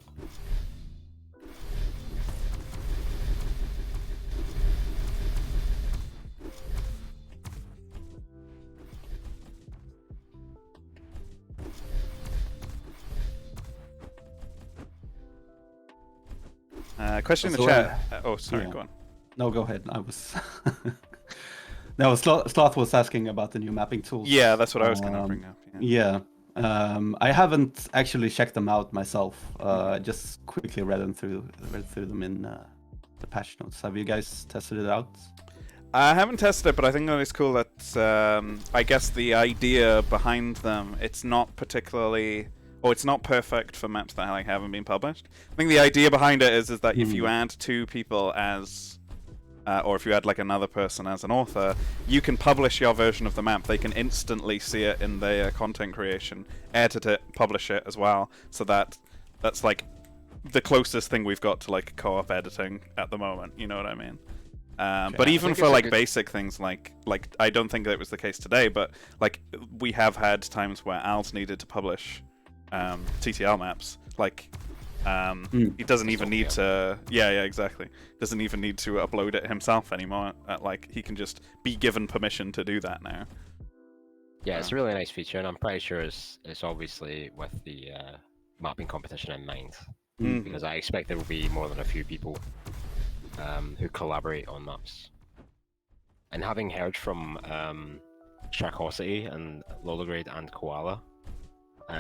Question in the chat. Oh, sorry, go on. No, go ahead. I was. No, Sloth was asking about the new mapping tools. Yeah, that's what I was going to bring up. Yeah. I haven't actually checked them out myself. I just quickly read through them in the patch notes. Have you guys tested it out? I haven't tested it, but I think that it's cool that I guess the idea behind them, it's not particularly, or it's not perfect for maps that like haven't been published. I think the idea behind it is that if you add 2 people as, or if you add like another person as an author, you can publish your version of the map. They can instantly see it in their content creation, edit it, publish it as well. So that's like the closest thing we've got to like co-op editing at the moment. You know what I mean? But even for like basic things like I don't think that it was the case today, but like we have had times where Al's needed to publish TTL maps. Like he doesn't even need to. Yeah, exactly. Doesn't even need to upload it himself anymore. Like he can just be given permission to do that now. Yeah, it's a really nice feature, and I'm pretty sure it's obviously with the mapping competition in mind, because I expect there will be more than a few people who collaborate on maps. And having heard from Sharkosity and Lolagrade and Koala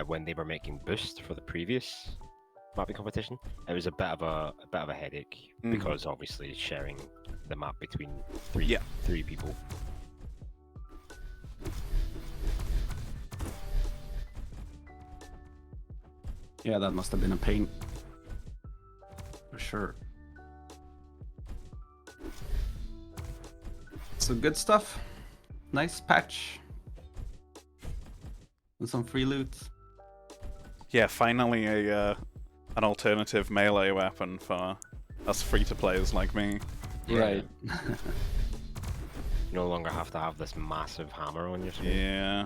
when they were making Boost for the previous mapping competition, it was a bit of a headache because obviously sharing the map between three people. Yeah, that must have been a pain. For sure. So good stuff. Nice patch. And some free loot. Yeah, finally an alternative melee weapon for us free-to-players like me. Yeah. Right. You no longer have to have this massive hammer on your screen. Yeah.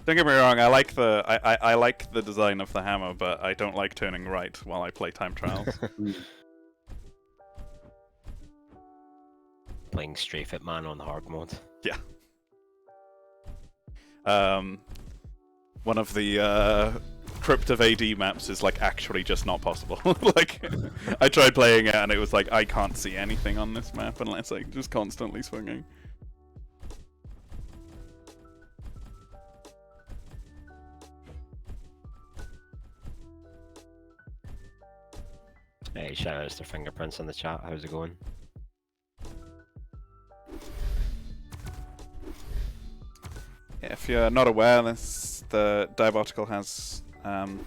Don't get me wrong, I like the design of the hammer, but I don't like turning right while I play time trials. Playing Strafe It Man on hard mode. Yeah. One of the Cryptive AD maps is like actually just not possible. Like, I tried playing it and it was like, I can't see anything on this map unless I'm just constantly swinging. Hey, shout out to Fingerprints in the chat. How's it going? Yeah, if you're not aware, the Diabotical has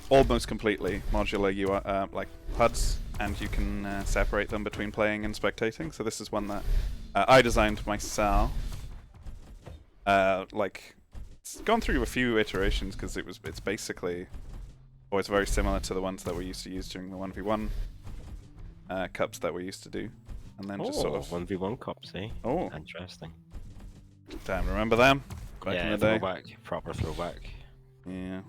almost completely modular UI, like HUDs and you can separate them between playing and spectating. So this is one that I designed myself. Like, it's gone through a few iterations because it's basically, or it's very similar to the ones that we used to use during the 1v1 cups that we used to do, and then just sort of 1v1 cups, eh? Oh, Interesting. damn, remember them back Yeah, in the day? throwback, proper throwback. Yeah.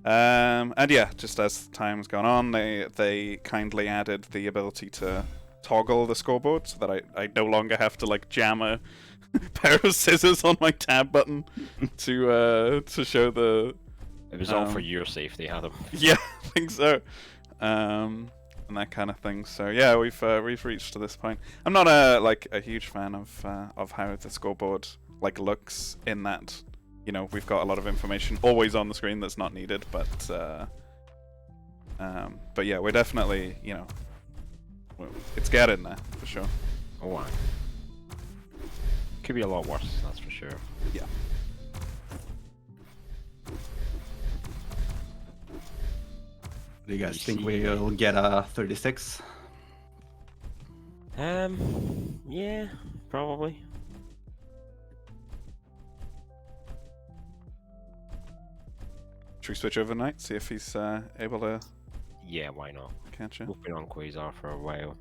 And yeah, just as time's gone on, they kindly added the ability to toggle the scoreboard so that I no longer have to like jam a pair of scissors on my tab button to show the. It was all for your safety, Adam. Yeah, I think so. And that kind of thing. So yeah, we've reached to this point. I'm not a huge fan of how the scoreboard like looks in that. You know, we've got a lot of information always on the screen that's not needed, but yeah, we're definitely, you know, it's getting there for sure. Oh, wow. Could be a lot worse, that's for sure. Yeah. Do you guys think we'll get a 36? Yeah, probably. Should we switch overnight, see if he's able to Yeah, why not? catch it? We've been on Quasar for a while.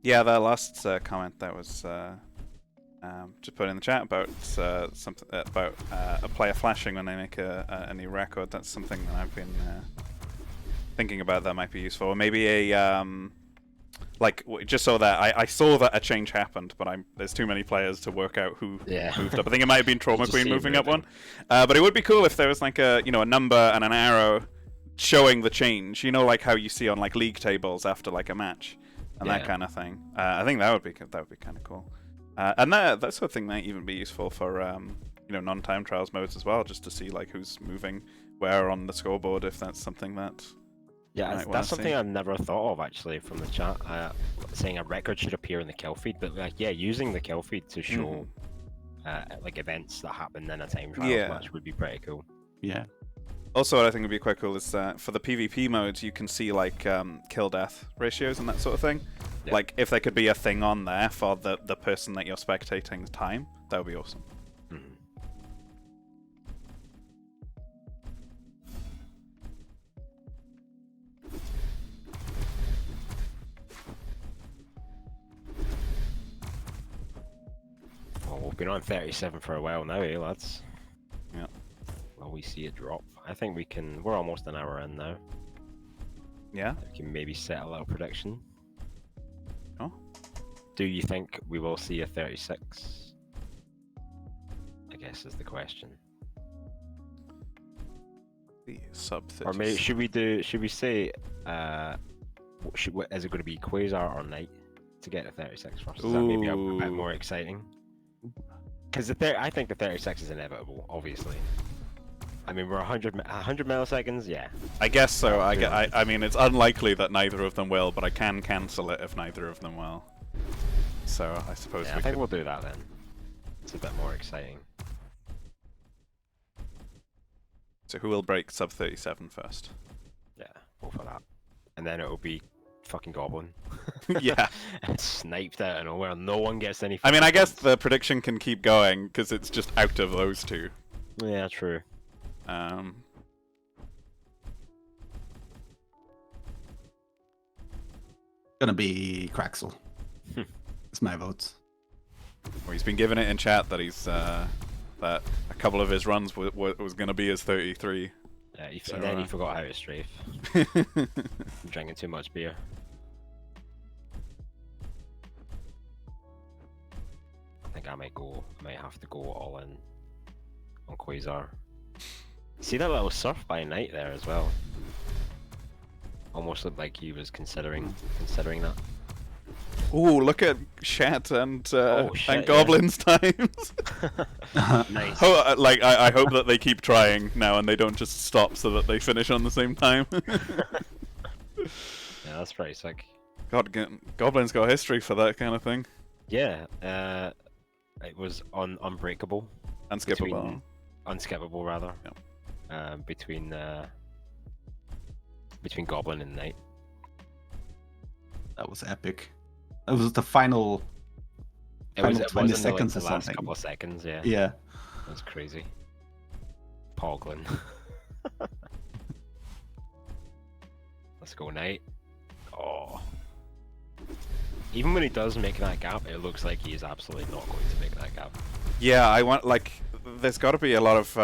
Yeah, that last comment that was just put in the chat about something about a player flashing when they make a new record. That's something that I've been thinking about that might be useful. Or maybe a just so that I saw that a change happened, but there's too many players to work out who moved up. I think it might have been Trauma Just Queen see it moving up one. moving. But it would be cool if there was like a number and an arrow showing the change. You know, like how you see on like league tables after like a match. And that kind of thing. I think that would be kind of cool. And that sort of thing might even be useful for non-time trials modes as well, just to see like who's moving where on the scoreboard, if that's something that. Yeah, that's something I've never thought of actually from the chat. Saying a record should appear in the kill feed, but like using the kill feed to show like events that happen in a time trials match would be pretty cool. Yeah. Also, what I think would be quite cool is for the PvP modes, you can see like kill-death ratios and that sort of thing. Yeah. Like if there could be a thing on there for the person that you're spectating's time, that would be awesome. Well, we've been on 37 for a while now, eh, lads? Yeah. Well, we see it drop. I think we can. We're almost an hour in now. Yeah. We can maybe set a little prediction. Oh. Do you think we will see a 36? I guess is the question. The sub 30. Or maybe should we say is it going to be Quasar or Night to get a 36 first? Is that maybe a bit more exciting? Because I think the 36 is inevitable, obviously. I mean, we're 100 milliseconds, yeah. I guess so. I mean, it's unlikely that neither of them will, but I can cancel it if neither of them will. So I suppose I think we'll do that then. It's a bit more exciting. So who will break sub 37 first? Yeah, go for that. And then it'll be fucking Goblin. Yeah. It's sniped out of nowhere. No one gets any. I mean, I guess the prediction can keep going because it's just out of those two. Yeah, true. Gonna be Craxel. It's my vote. Well, he's been given it in chat that he's that a couple of his runs was going to be his 33. Yeah, and then he forgot how to strafe. Drinking too much beer. I think I might have to go all in. on Quasar. See that little surf by night there as well. Almost looked like he was considering that. Ooh, look at Shat and shit, Goblin's times. Nice. I hope that they keep trying now and they don't just stop so that they finish on the same time. Yeah, that's pretty sick. God, Goblin's got history for that kind of thing. Yeah, it was on Unbreakable. Unskippable. Unskippable, rather. Yeah. Between Goblin and Knight. That was epic. It was the final. It was 20 in seconds the or last something. couple of seconds, yeah. Yeah. That's crazy. Poglin. Let's go, Knight. Oh. Even when he does make that gap, it looks like he is absolutely not going to make that gap. Yeah, I want, like, there's got to be a lot of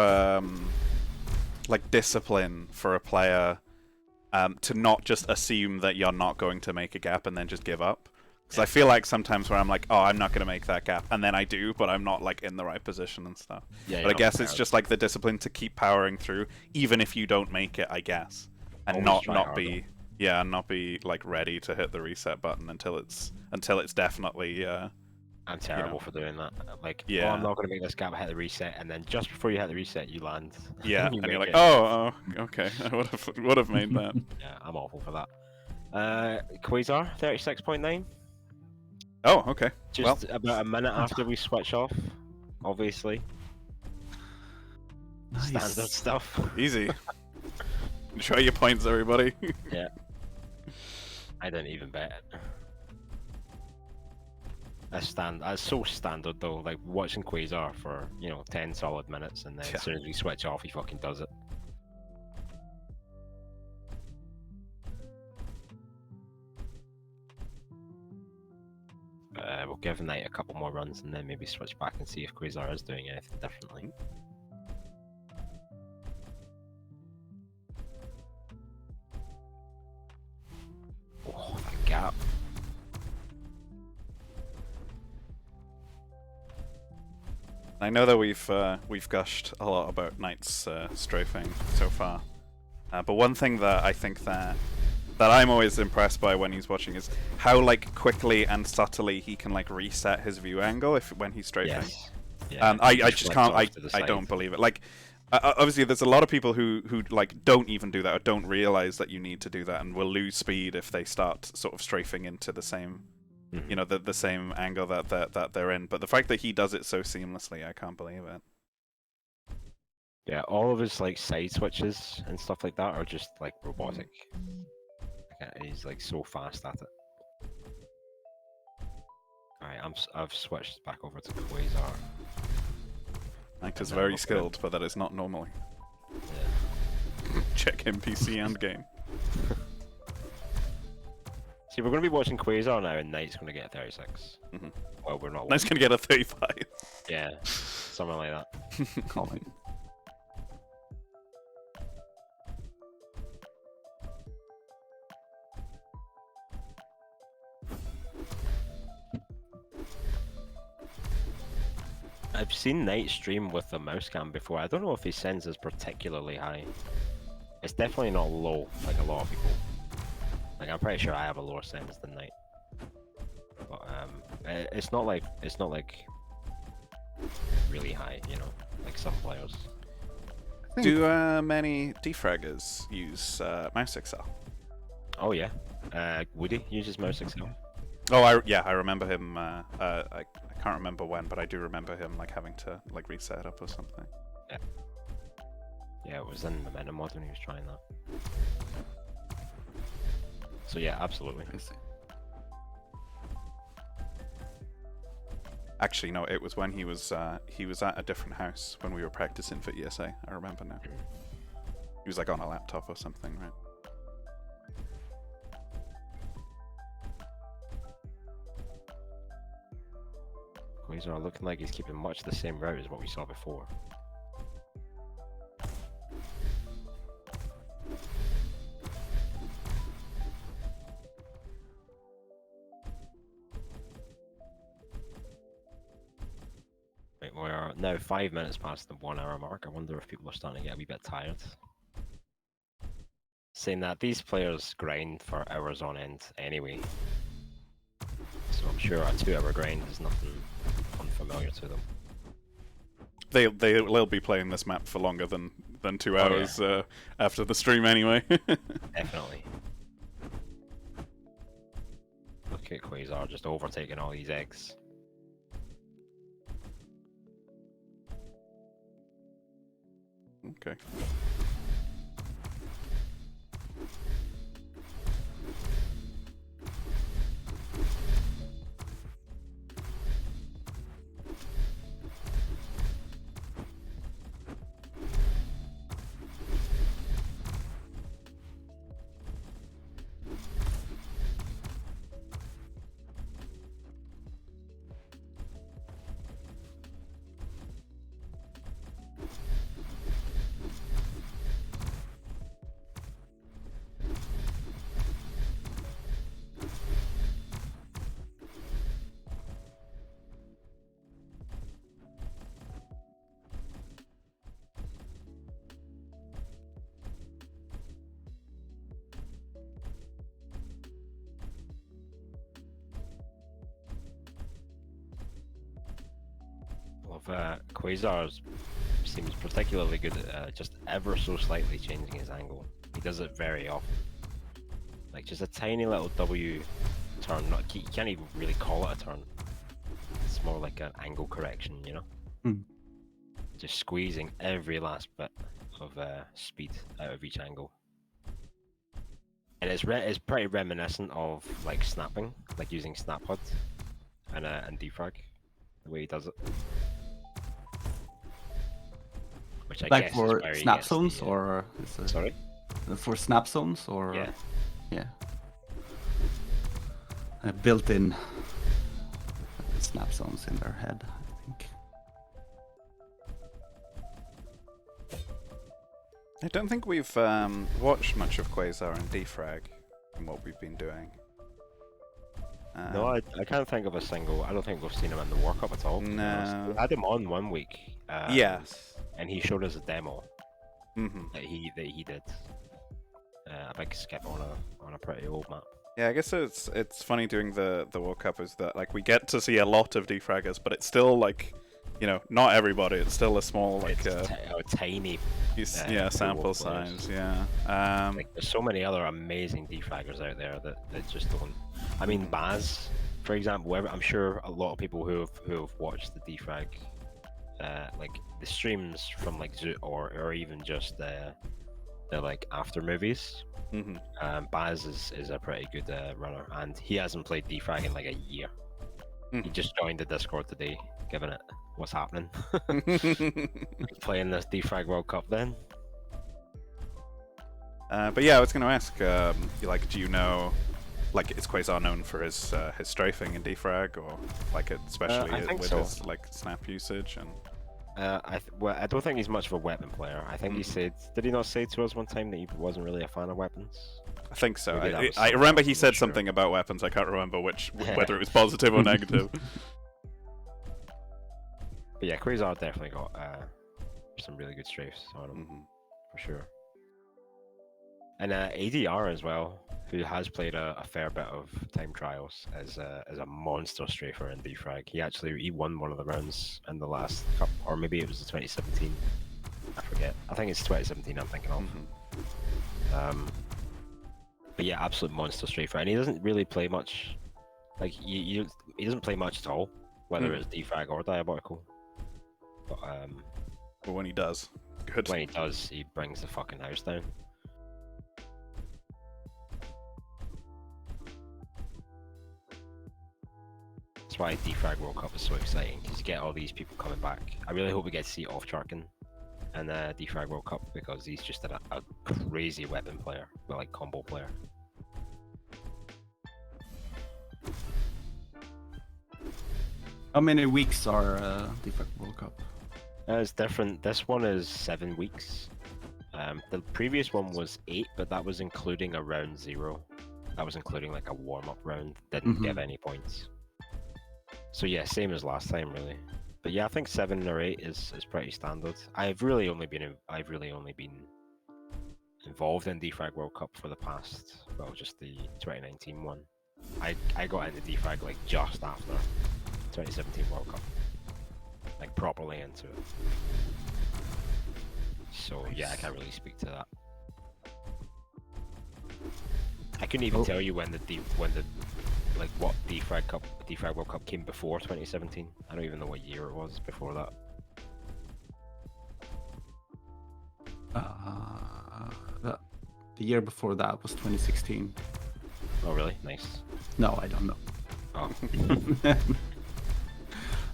like discipline for a player to not just assume that you're not going to make a gap and then just give up. Because I feel like sometimes where I'm like, oh, I'm not going to make that gap, and then I do, but I'm not like in the right position and stuff. Yeah, but I guess it's just like the discipline to keep powering through, even if you don't make it, I guess, and Always not be not be like ready to hit the reset button until it's definitely. I'm terrible for doing that. Like, Yeah. oh, I'm not going to make this gap, hit the reset, and then just before you hit the reset, you land. Yeah, You and you're make like, it. oh, okay, I would have made that. Yeah, I'm awful for that. Quasar, 36.9. Oh, okay. Just about a minute after we switch off, obviously. Nice. Standard stuff. Easy. Enjoy your points, everybody. Yeah. I didn't even bet. That's so standard though, like watching Quasar for, 10 solid minutes, and then Yeah. as soon as we switch off, he fucking does it. We'll give Knight a couple more runs and then maybe switch back and see if Quasar is doing anything differently. Oh, that gap. I know that we've gushed a lot about Knight's strafing so far, but one thing that I think that I'm always impressed by when he's watching is how like quickly and subtly he can like reset his view angle when he's strafing. Yes. Yeah, I he just flips can't. off to the I side. don't believe it. Like, obviously, there's a lot of people who like don't even do that or don't realize that you need to do that, and will lose speed if they start sort of strafing into the same, the same angle that they're in. But the fact that he does it so seamlessly, I can't believe it. Yeah, all of his like side switches and stuff like that are just like robotic. He's like so fast at it. Alright, I've switched back over to Quasar. Knight is No, very okay. skilled, but that is not normally. Yeah. Check NPC and game. See, we're going to be watching Quasar now, and Knight's going to get a 36. Mhm. Well, we're not. Knight's gonna get a 35. Yeah, something like that. Calling. I've seen Knight stream with the mouse cam before. I don't know if his sends is particularly high. It's definitely not low, like a lot of people. Like, I'm pretty sure I have a lower sends than Knight. But it's not like really high, like some players. Do many defraggers use mouse excel? Oh yeah, Woody uses mouse excel. Oh, I remember him. I can't remember when, but I do remember him like having to like reset it up or something. Yeah, it was in Momentum Mod when he was trying that. So yeah, absolutely. I see. Actually, no, it was when he was at a different house when we were practicing for ESA. I remember now. He was like on a laptop or something, right? Quasar looking like he's keeping much the same route as what we saw before. Right, we're now 5 minutes past the 1 hour mark. I wonder if people are starting to get a wee bit tired. Saying that these players grind for hours on end anyway. So I'm sure a 2-hour grind is nothing unfamiliar to them. They'll be playing this map for longer than 2 hours after the stream anyway. Definitely. Look at Quasar just overtaking all these eggs. Okay. Quasar seems particularly good at just ever so slightly changing his angle. He does it very often. Like just a tiny little W turn. You can't even really call it a turn. It's more like an angle correction, you know? Just squeezing every last bit of speed out of each angle. And it's pretty reminiscent of like snapping, like using snap HUD and defrag, the way he does it. Which I like guess for is where he snap gets zones, the, or sorry? For snap zones, or Yeah. yeah, built-in snap zones in their head, I think. I don't think we've watched much of Quasar and defrag in what we've been doing. No, I can't think of a single. I don't think we've seen him in the World Cup at all. No. We had him on 1 week. Yes. And he showed us a demo Mm-hmm. that he did. A big skip on a pretty old map. Yeah, I guess it's funny doing the World Cup is that like we get to see a lot of defraggers, but it's still like, you know, not everybody. It's still a small like a tiny sample size. Yeah. Like, there's so many other amazing defraggers out there that just don't. I mean, Baz, for example. I'm sure a lot of people who have watched the defrag, like the streams from like Zoot or even just the like after movies. Mm-hmm. Baz is a pretty good runner, and he hasn't played defrag in like a year. He just joined the Discord today, giving it what's happening. Playing this defrag World Cup then. But yeah, I was going to ask, like, do you know, like, is Quasar known for his strafing in defrag, or like especially with his like snap usage and? Well, I don't think he's much of a weapon player. I think he said, did he not say to us one time that he wasn't really a fan of weapons? I think so. I remember he said something about weapons. I can't remember whether it was positive or negative. But yeah, Quasar definitely got some really good strafes on him, for sure. And ADR as well, who has played a fair bit of time trials as a monster strafer in defrag. He won one of the rounds in the last cup, or maybe it was the 2017. I forget. I think it's 2017 I'm thinking of. But yeah, absolute monster strafer, and he doesn't really play much. Like he doesn't play much at all, whether it's defrag or Diabotical. But when he does, good. When he does, he brings the fucking house down. That's why defrag World Cup is so exciting, because you get all these people coming back. I really hope we get to see Off-Charkin and defrag World Cup, because he's just a crazy weapon player, but like combo player. How many weeks are defrag World Cup? It's different. This one is 7 weeks. The previous one was 8, but that was including a round 0. That was including like a warm-up round. Didn't give any points. So yeah, same as last time, really. But yeah, I think 7 or 8 is pretty standard. I've really only been involved in DFrag World Cup for the past, well, just the 2019 one. I got into DFrag like just after 2017 World Cup, like properly into it. So yeah, I can't really speak to that. I couldn't even tell you when like what DFrag World Cup came before 2017. I don't even know what year it was before that. The year before that was 2016. Oh really? Nice. No, I don't know.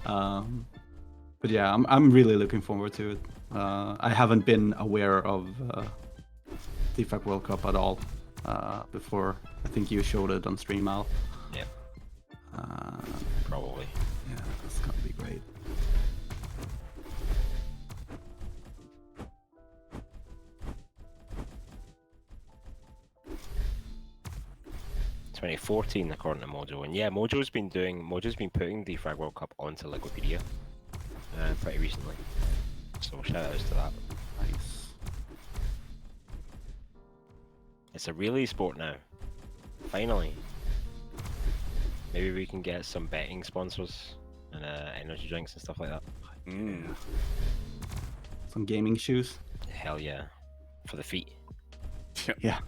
Oh. But yeah, I'm really looking forward to it. I haven't been aware of DFrag World Cup at all before. I think you showed it on StreamAl. Yeah. Probably. Yeah, it's gonna be great. "2014, according to Mojo, and yeah, Mojo's been putting DFrag World Cup onto Wikipedia pretty recently. So shout outs to that. Nice. It's a really sport now. Finally. Maybe we can get some betting sponsors and energy drinks and stuff like that. Mm. Some gaming shoes. Hell yeah. For the feet. Yeah.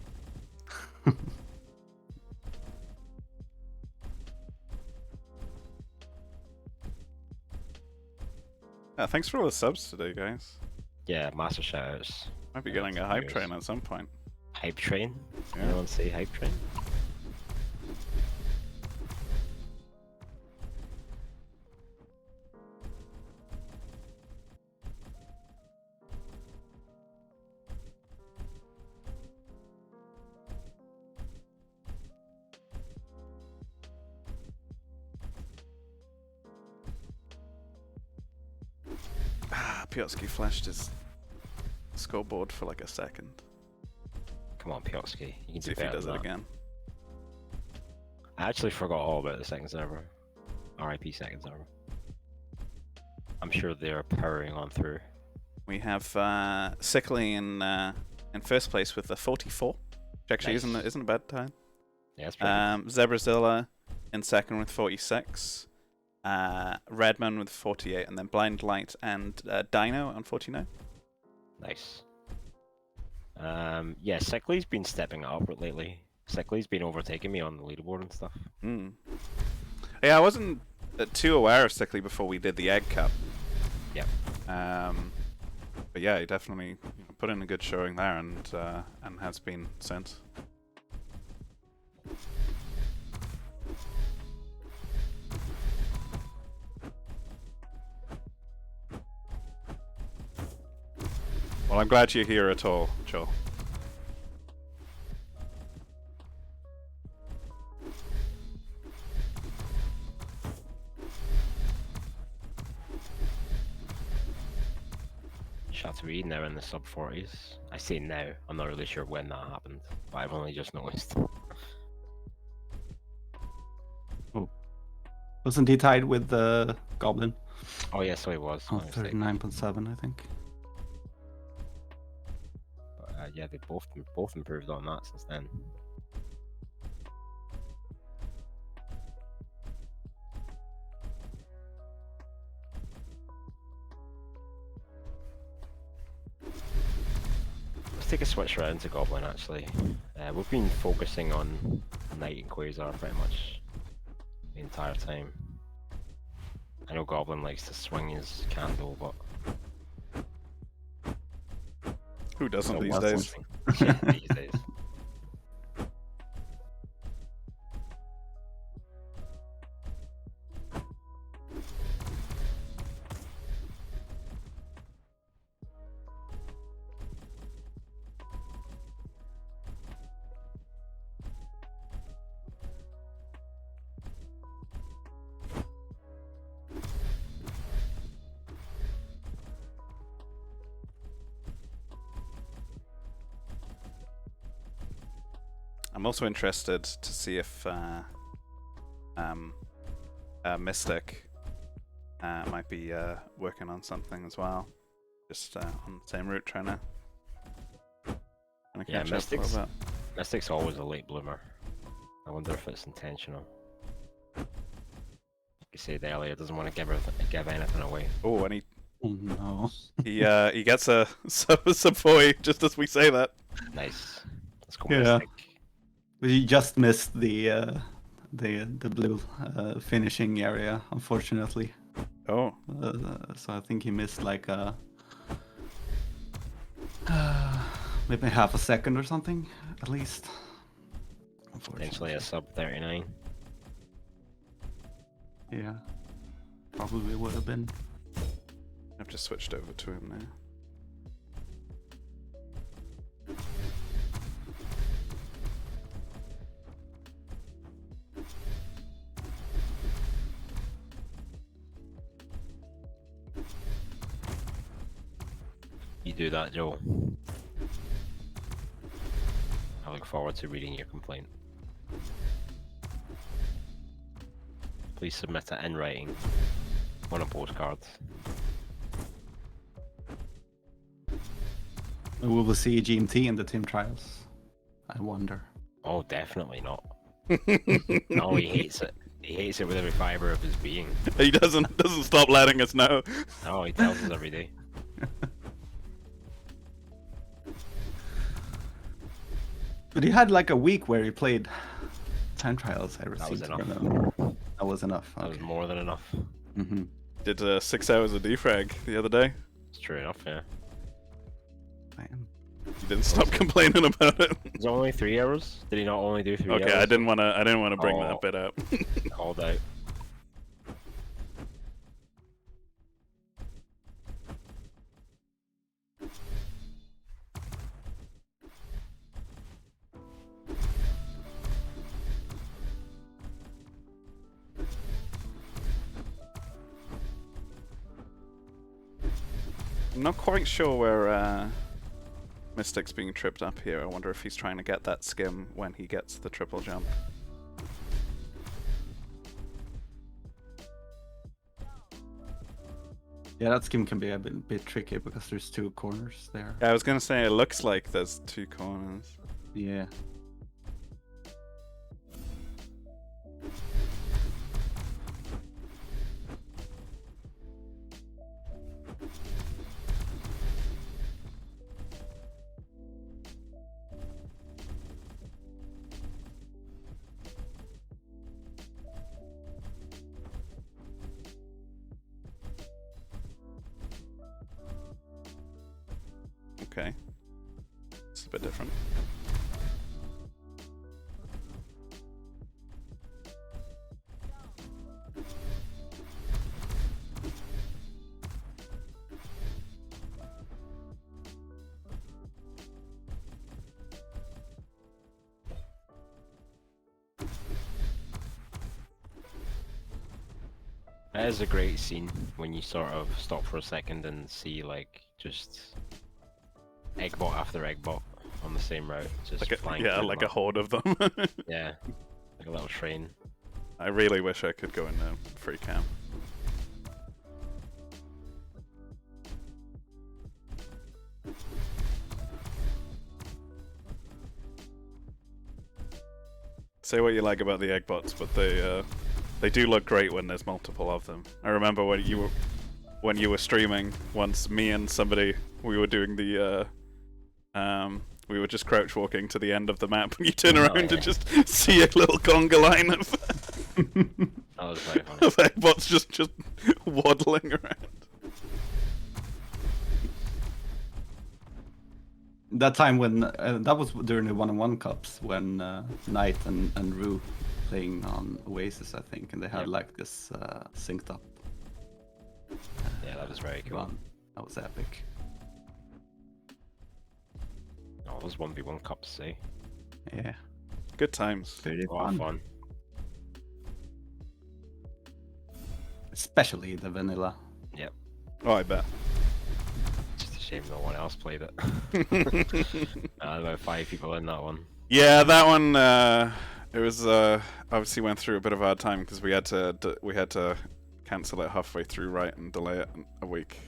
Thanks for all the subs today, guys. Yeah, massive shout outs. Might be getting a hype train at some point. Hype train? Yeah. Anyone say hype train? Piotrski flashed his scoreboard for like a second. Come on, Piotrski. You can See do if he better does than it that. again. I actually forgot all about the second server. RIP second server. I'm sure they're powering on through. We have Sickly in first place with a 44, which actually Nice. isn't a bad time. Yeah, that's pretty good. Zebrazilla in second with 46. Redman with 48, and then Blind Light and Dino on 49. Nice. Yeah, Sickly's been stepping it up lately. Sickly's been overtaking me on the leaderboard and stuff. Mm. Yeah, I wasn't too aware of Sickly before we did the Egg Cup. Yep. But yeah, he definitely put in a good showing there, and has been since. Well, I'm glad you're here at all, Joel. Chattery now in the sub 40s. I say now, I'm not really sure when that happened, but I've only just noticed. Wasn't he tied with the Goblin? Oh yeah, so he was. Oh, my mistake. 39.7, I think. But, yeah, they both improved on that since then. Let's take a switch around to Goblin actually. We've been focusing on Knight and Quasar pretty much the entire time. I know Goblin likes to swing his candle, but Who doesn't so these what's days? something shit these days. I'm also interested to see if Mystic might be working on something as well. Just on the same route, trying to Yeah, catch up a little bit. Mystic's always a late bloomer. I wonder if it's intentional. Like you said earlier, doesn't want to give anything away. Oh, and Oh no. he gets a boy just as we say that. Nice. Let's go Yeah. Mystic. We just missed the blue finishing area, unfortunately. Oh, So I think he missed like a maybe half a second or something, at least. Potentially a sub 39. Yeah, probably would have been. I've just switched over to him now. You do that, Joe. I look forward to reading your complaint. Please submit it in writing on a postcard. Will we see GMT in the team trials? I wonder. Oh, definitely not. No, he hates it. He hates it with every fiber of his being. He doesn't stop letting us know. No, he tells us every day. But he had like a week where he played 10 trials. I That was received enough. from him. That was enough. That was more than enough. Mm-hmm. Did 6 hours of defrag the other day. It's true enough, yeah. He didn't stop complaining about it. It's only 3 hours? Did he not only do 3 hours? Okay, I didn't want to bring Oh. that bit up. Called out. I'm not quite sure where Mystic's being tripped up here. I wonder if he's trying to get that skim when he gets the triple jump. Yeah, that skim can be a bit tricky because there's 2 corners there. Yeah, I was gonna say it looks like there's 2 corners. Yeah. Okay. It's a bit different. That is a great scene when you sort of stop for a second and see like just eggbot after eggbot on the same route, just Like flying yeah, through like the a map. horde of them. Yeah, like a little train. I really wish I could go in free cam. Say what you like about the eggbots, but they do look great when there's multiple of them. I remember when you were streaming once, me and somebody, we were doing the we were just crouch walking to the end of the map, and you turn Oh, around yeah. and just see a little conga line of That was very funny. of eggbots just waddling around. That time when that was during the 1-on-1 cups when Knight and Rue playing on Oasis, I think, and they had Yep. like this synced up Yeah, that was very cool. run. That was epic. Oh, those 1v1 cups, eh? Yeah, Good times. very A lot of fun. Especially the vanilla. Yep. Oh, I bet. Just a shame no one else played it. About 5 people in that one. Yeah, that one. It was obviously went through a bit of a hard time because we had to cancel it halfway through, right, and delay it a week.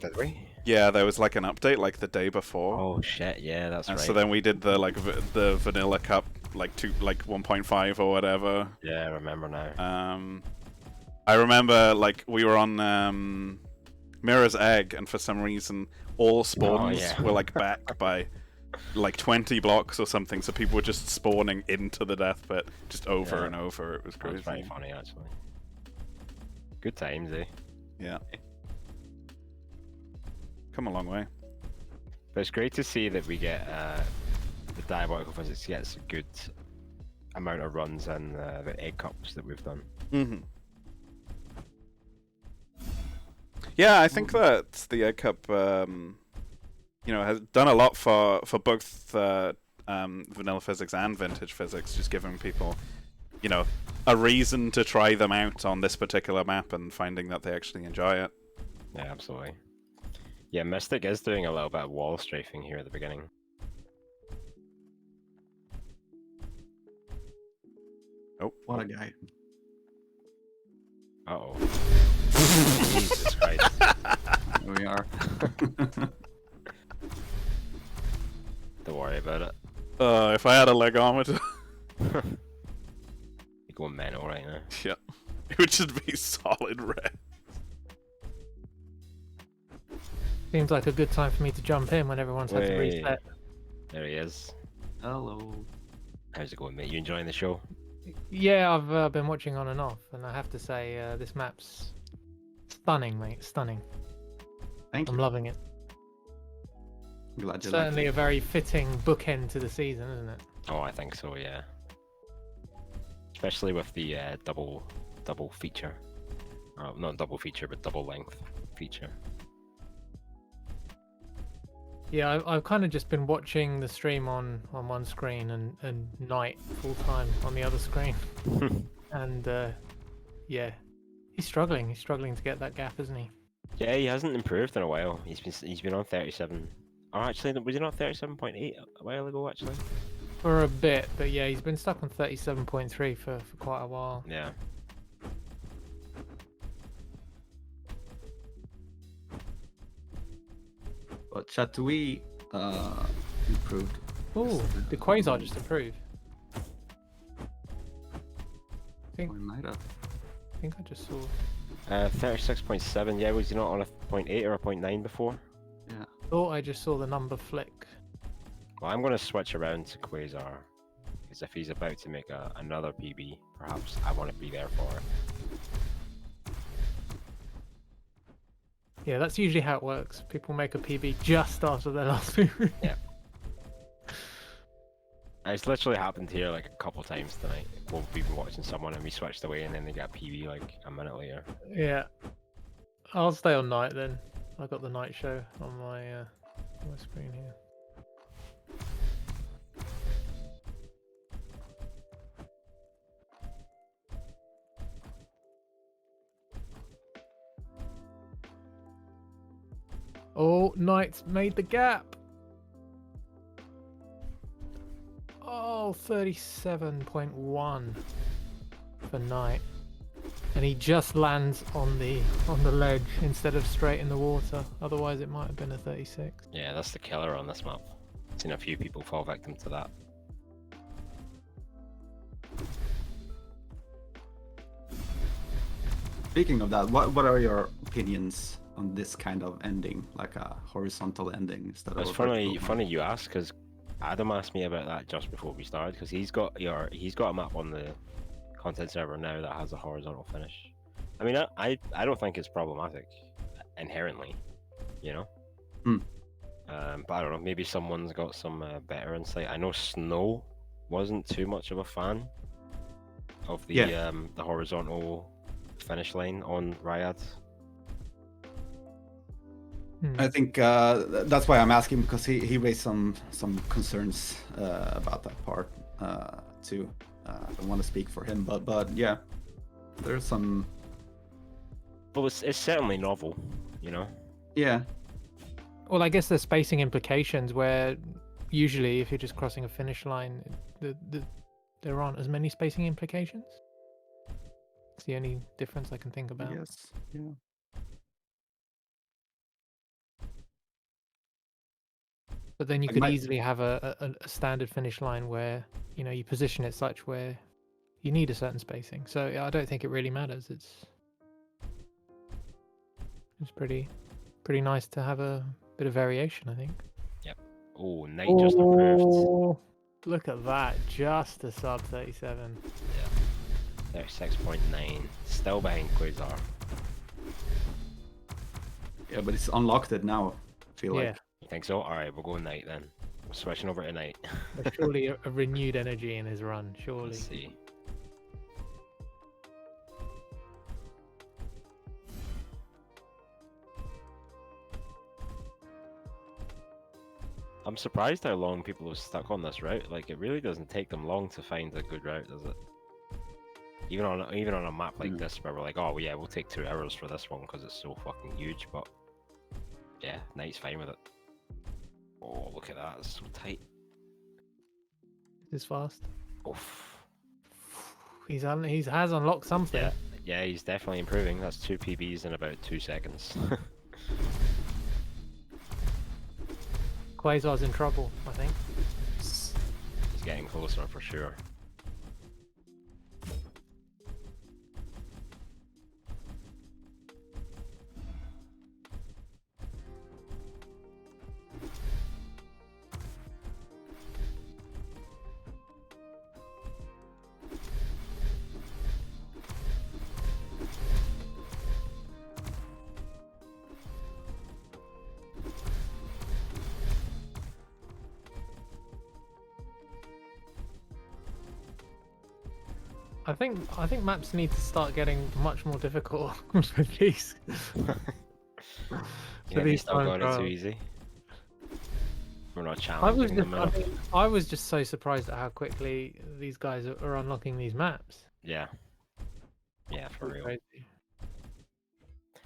Did we? Yeah, there was like an update like the day before. Oh shit! Yeah, that's And right. so then we did the the vanilla cup like 1.5 or whatever. Yeah, I remember now. I remember like we were on Mirror's Egg, and for some reason all spawns yeah. were like back by like 20 blocks or something, so people were just spawning into the death pit just over and over. It was crazy. That's very funny, actually. Good times, eh? Yeah. Come a long way. But it's great to see that we get the Diabotical Physics gets a good amount of runs in the egg cups that we've done. Mm-hmm. Yeah, I think that the egg cup, has done a lot for both vanilla physics and vintage physics, just giving people, a reason to try them out on this particular map and finding that they actually enjoy it. Yeah, absolutely. Yeah, Mystic is doing a little bit of wall strafing here at the beginning. Oh, What a guy. Uh-oh. Jesus Christ. Here we are. Don't worry about it. if I had a legometer, You're going mental right now. yeah, it would just be solid red. Seems like a good time for me to jump in when everyone's had to Wait. reset. There he is. Hello. How's it going, mate? You enjoying the show? Yeah, I've been watching on and off, and I have to say this map's stunning, mate. Stunning. Thank I'm you. loving it. Glad you Certainly liked a very fitting bookend to the season, isn't it? Oh, I think so, yeah. Especially with the double feature. Not double feature, but double length feature. Yeah, I've kind of just been watching the stream on one screen and Knight full time on the other screen. And yeah, he's struggling. He's struggling to get that gap, isn't he? Yeah, he hasn't improved in a while. He's been on 37. Oh, actually, was he not 37.8 a while ago? Actually. For a bit, but yeah, he's been stuck on 37.3 for quite a while. Yeah. But Chatouille improved. Oh, the Quasar just improved. I think I just saw. 36.7. Yeah, was he not on a 0.8 or a 0.9 before? Yeah. Thought I just saw the number flick. Well, I'm going to switch around to Quasar, because if he's about to make another PB, perhaps I want to be there for it. Yeah, that's usually how it works. People make a PB just after their last PB. Yeah. It's literally happened here like a couple times tonight. We've been watching someone and we switched away and then they got PB like a minute later. Yeah. I'll stay on Night then. I got the Night show on my screen here. Oh, Knight's made the gap. Oh, 37.1 for Knight. And he just lands on the ledge instead of straight in the water. Otherwise it might have been a 36. Yeah, that's the killer on this map. Seen a few people fall victim to that. Speaking of that, what are your opinions on this kind of ending, like a horizontal ending instead of It's a vertical one? funny you ask, because Adam asked me about that just before we started, because he's got a map on the content server now that has a horizontal finish. I mean, I don't think it's problematic inherently, you know. But I don't know. Maybe someone's got some better insight. I know Snow wasn't too much of a fan of the the horizontal finish line on Ryad. I think that's why I'm asking, because he raised some concerns about that part too. I don't want to speak for him, but yeah, there's some. Well, it's certainly novel, you know. Yeah. Well, I guess there's spacing implications where usually if you're just crossing a finish line, there aren't as many spacing implications. It's the only difference I can think about. Yes. Yeah. But then you I could might- easily have a standard finish line where you position it such where you need a certain spacing. So yeah, I don't think it really matters. It's pretty nice to have a bit of variation, I think. Oh, night just improved. Oh, look at that! Just a sub 37. 36.9. Still behind Quasar. Yeah, but it's unlocked it now. I feel Yeah, like. You think so? Alright, we'll go night then. We're switching over to night. there's surely a renewed energy in his run. Surely. Let's see. I'm surprised how long people have stuck on this route. Like, it really doesn't take them long to find a good route, does it? Even on a map like this, where we're like, oh yeah, we'll take 2 hours for this one because it's so fucking huge. But yeah, Night's fine with it. Oh, look at that! It's so tight. Is fast. Oof. He has unlocked something. Yeah, yeah, he's definitely improving. That's 2 PBs in about 2 seconds. Quasar's in trouble, I think. He's getting closer for sure. I think maps need to start getting much more difficult for these. Yeah, he's these still time going it too trials. easy. We're not I was challenging just, them I, enough. mean, I was just so surprised at how quickly these guys are unlocking these maps. Yeah. Yeah, for Pretty real. crazy.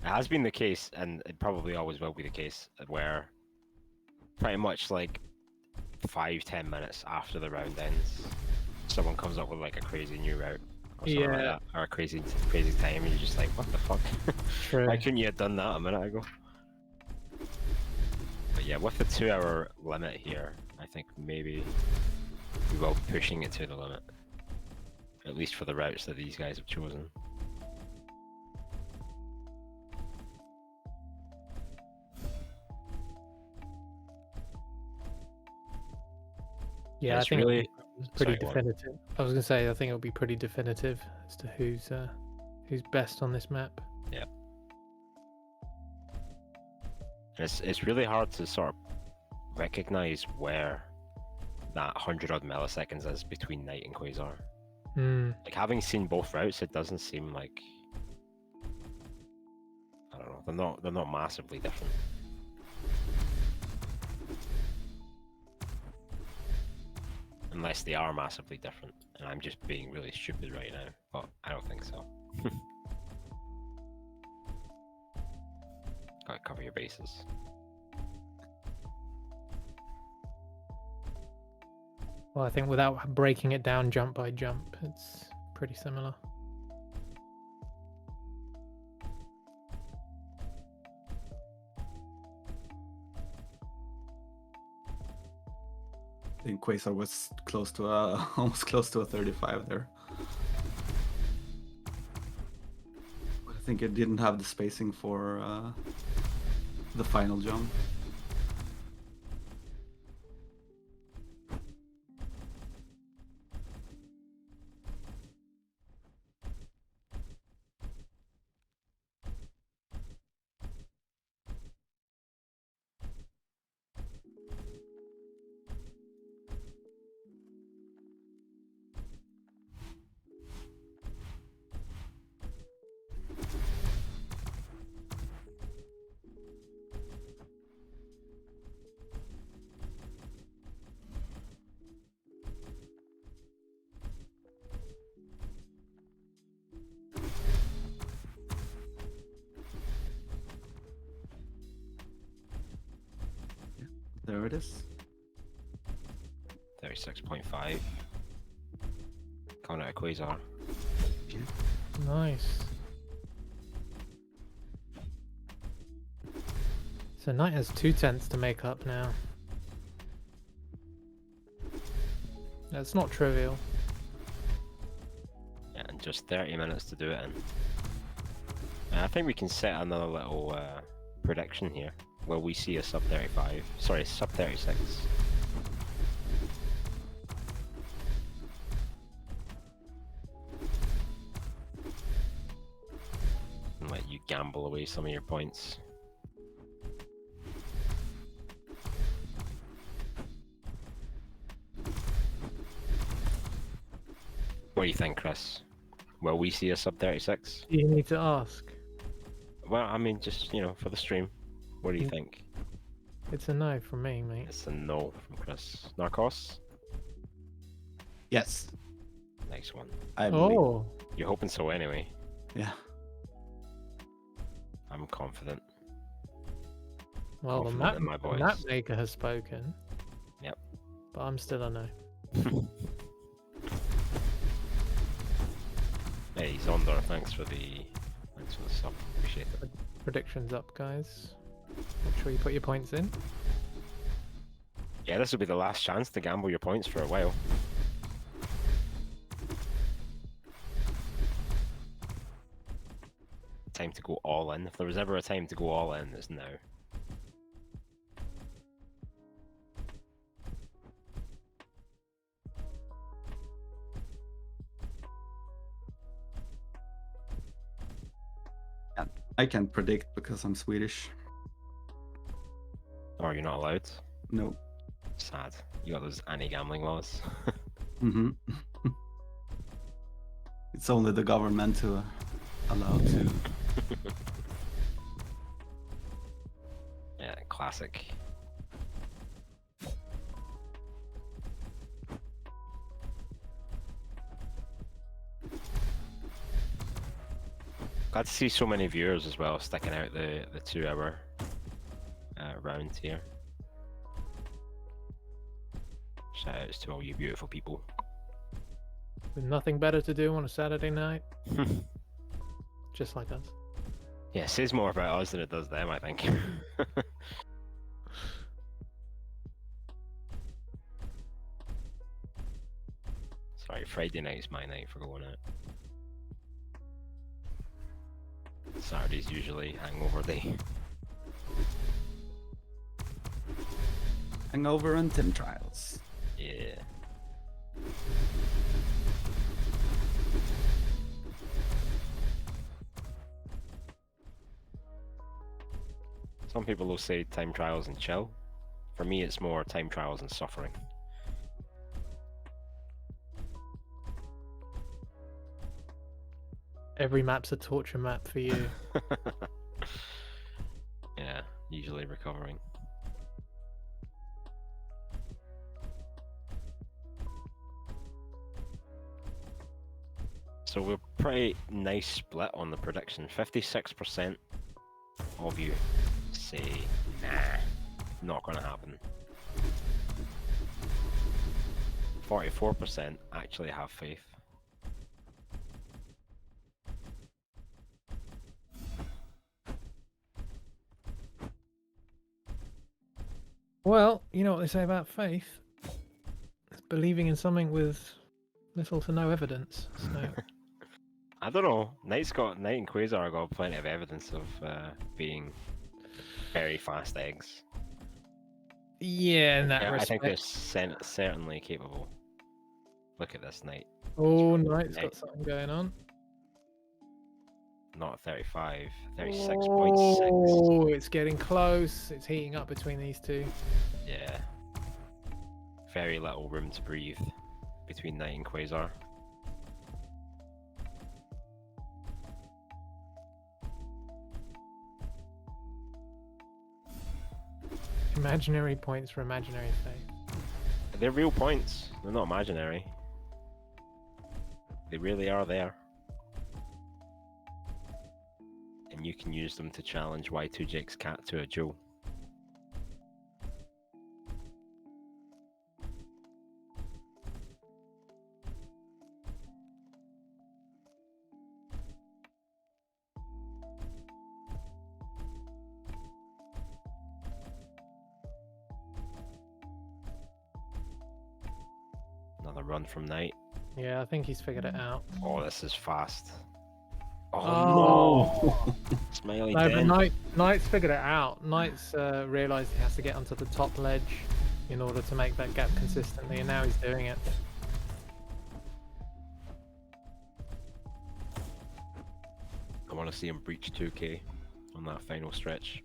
It has been the case, and it probably always will be the case, where pretty much like 5-10 minutes after the round ends, someone comes up with like a crazy new route or something like Yeah. that, or a crazy time, and you're just like, what the fuck? True. Why couldn't you have done that a minute ago? But yeah, with the 2-hour limit here, I think maybe we will be pushing it to the limit. At least for the routes that these guys have chosen. Yeah, I it's think it'll really- be pretty Sorry, go on. definitive. I was gonna say I think it'll be pretty definitive as to who's best on this map. It's really hard to sort of recognize where that 100 odd milliseconds is between Night and Quasar. Hmm. Like, having seen both routes, it doesn't seem like, I don't know, they're not massively different. Unless they are massively different, and I'm just being really stupid right now, but I don't think so. Gotta cover your bases. Well, I think without breaking it down jump by jump, it's pretty similar. I think Quasar was close to almost close to a 35 there. But I think it didn't have the spacing for the final jump. There it is. 36.5. Coming out of Quasar. Yeah. Nice. So Knight has 2/10 to make up now. That's not trivial. Yeah, and just 30 minutes to do it in. I think we can set another little prediction here. Will we see a sub 35? Sorry, sub 36. And let you gamble away some of your points. What do you think, Chris? Will we see a sub 36? You need to ask. Well, I mean, just, you know, for the stream. What do you think? It's a no from me, mate. It's a no from Chris. Narcos? Yes, Next one. I believe. Oh, You're hoping so anyway. Yeah. I'm confident. well, the Confident map, in my the voice. map maker has spoken. Yep. But I'm still a no. Hey, Zonder, thanks for the sub. Appreciate it. Predictions up, guys. Make sure you put your points in. Yeah, this will be the last chance to gamble your points for a while. Time to go all in. If there was ever a time to go all in, it's now. I can't predict because I'm Swedish. Or you're not allowed. No. Sad. You got those anti-gambling laws. Mm-hmm. It's only the government who allow to. Yeah, classic. Glad to see so many viewers as well sticking out the 2-hour round here. Shout outs to all you beautiful people. With nothing better to do on a Saturday night. Just like us. Yeah, it says more about us than it does them, I think. Sorry, Friday night's my night for going out. Saturday's usually hangover day. Hangover and Tim Trials. Yeah. Some people will say time trials and chill. For me, it's more time trials and suffering. Every map's a torture map for you. Yeah, usually recovering. So we're pretty nice split on the prediction. 56% of you say, nah, not gonna happen. 44% actually have faith. Well, you know what they say about faith? It's believing in something with little to no evidence. So I don't know. Knight and Quasar got plenty of evidence of being very fast eggs. yeah, in that Yeah, I respect. think they're certainly capable. Look at this Knight. Oh, Knight's got Knight. something going on. Not 35, 36.6. Oh, it's getting close. It's heating up between these two. Yeah. Very little room to breathe between Knight and Quasar. Imaginary points for imaginary faith. They're real points. They're not imaginary. They really are there. And you can use them to challenge Y2Jake's cat to a duel. run from night. Yeah, I think he's figured it out. Oh, this is fast. Oh, Oh. no! Smiley No, dead. but Knight's figured it out. Knight's realised he has to get onto the top ledge in order to make that gap consistently, and now he's doing it. I want to see him breach 2k on that final stretch.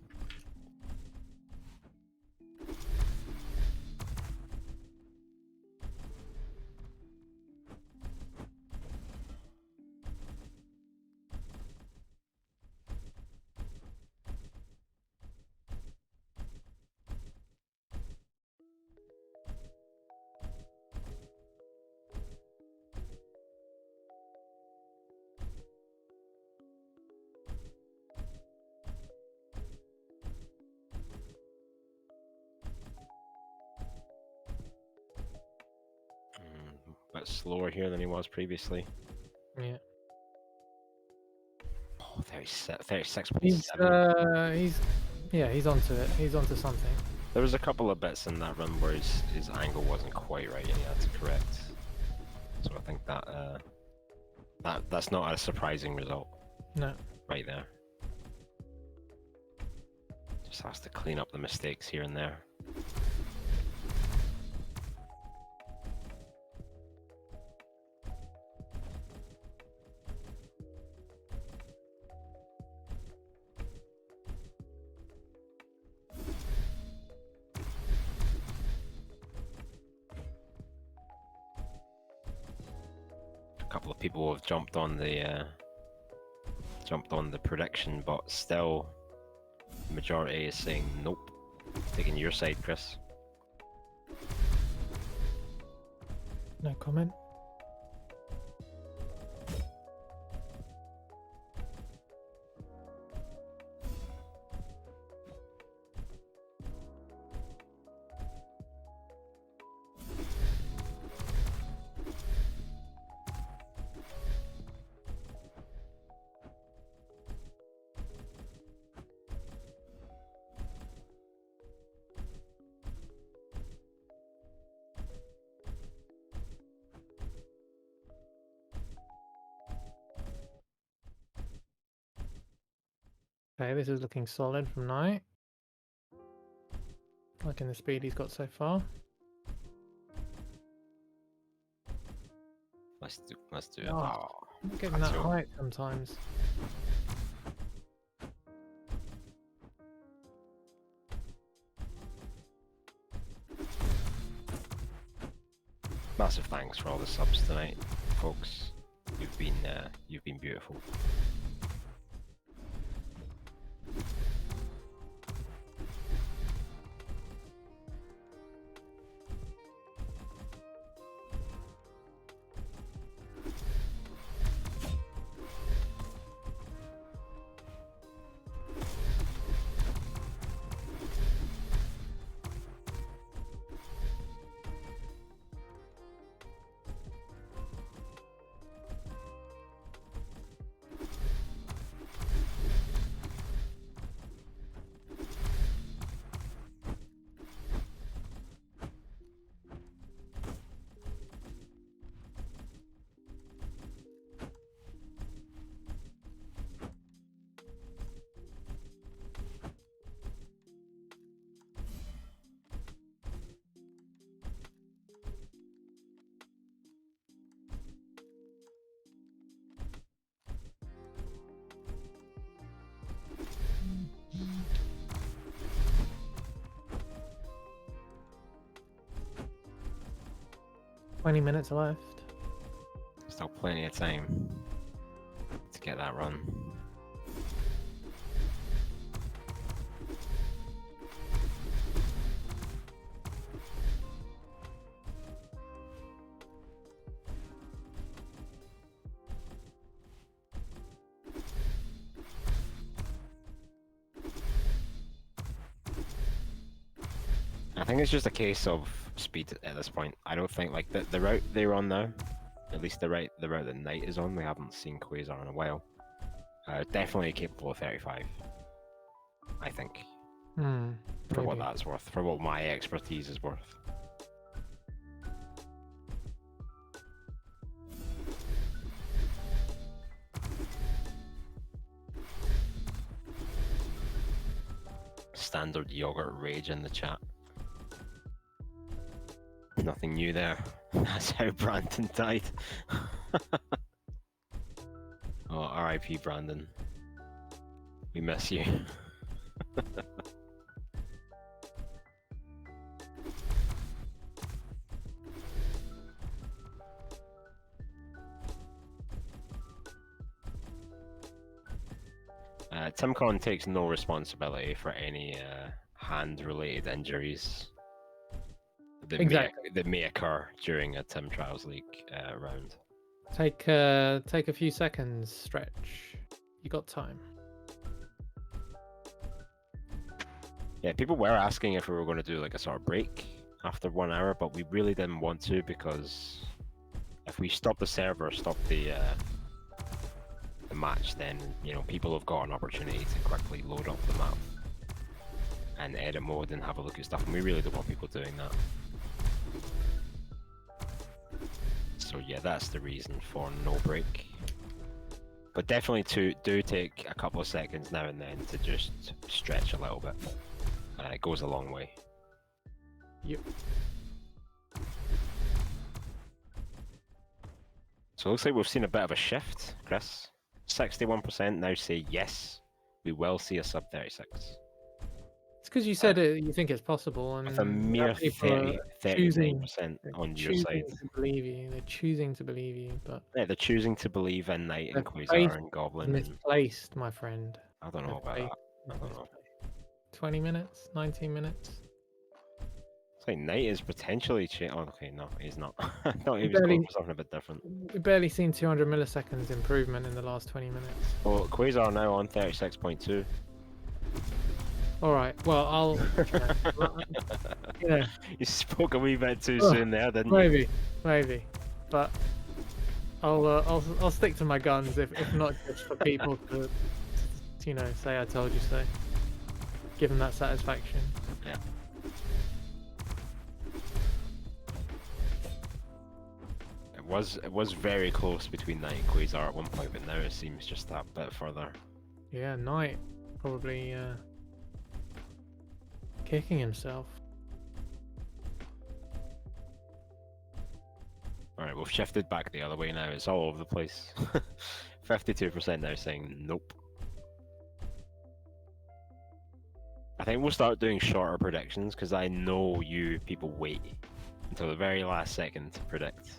A bit slower here than he was previously. Yeah. Oh, 36.7. He's onto it. He's onto something. There was a couple of bits in that run where his angle wasn't quite right and he had to correct. So I think that's not a surprising result. No. Right there. Just has to clean up the mistakes here and there. A couple of people have jumped on the prediction, but still the majority is saying nope. Taking your side, Chris. No comment. Okay, this is looking solid from Knight. Liking the speed he's got so far. Let's do it. Oh, Oh, not getting that That's height sometimes. massive thanks for all the subs tonight, folks. You've been beautiful. $20 left. Still plenty of time to get that run. I think it's just a case of speed at this point. I don't think like the route they're on now, at least the route that Knight is on, we haven't seen Quasar in a while. Definitely capable of 35. I think. For what Maybe. that's worth, for what my expertise is worth. standard yogurt rage in the chat. Nothing new there. That's how Brandon died. Oh, R.I.P. Brandon. We miss you. Timcon takes no responsibility for any hand-related injuries that may occur during a Tim Trials League round. Take a few seconds, Stretch. You got time. Yeah, people were asking if we were going to do like a sort of break after 1 hour, but we really didn't want to, because if we stop the server, stop the match, then people have got an opportunity to quickly load up the map and edit mode and have a look at stuff, and we really don't want people doing that. So yeah, that's the reason for no break. But definitely do take a couple of seconds now and then to just stretch a little bit. It goes a long way. Yep. So it looks like we've seen a bit of a shift, Chris. 61% now say yes, we will see a sub 36. It's because you said you think it's possible, and With a mere 39% on your side. To believe you. They're choosing to believe you, but Yeah, they're choosing to believe in Knight and They're Quasar and Goblin. And misplaced, my friend. I don't know about that. I don't know. 20 minutes, 19 minutes. It's like Knight is potentially oh, okay, no, he's not. I thought he was Barely- going for something a bit different. We've barely seen 200 milliseconds improvement in the last 20 minutes. Well, Quasar now on 36.2. All right. Well, I'll. You spoke a wee bit too soon there, didn't you? Maybe, but I'll stick to my guns if not just for people to say I told you so. Give them that satisfaction. Yeah. It was very close between Knight and Quasar at one point, but now it seems just that bit further. Yeah, Knight probably kicking himself. Alright, we've shifted back the other way now. It's all over the place. 52% now saying nope. I think we'll start doing shorter predictions, because I know you people wait until the very last second to predict.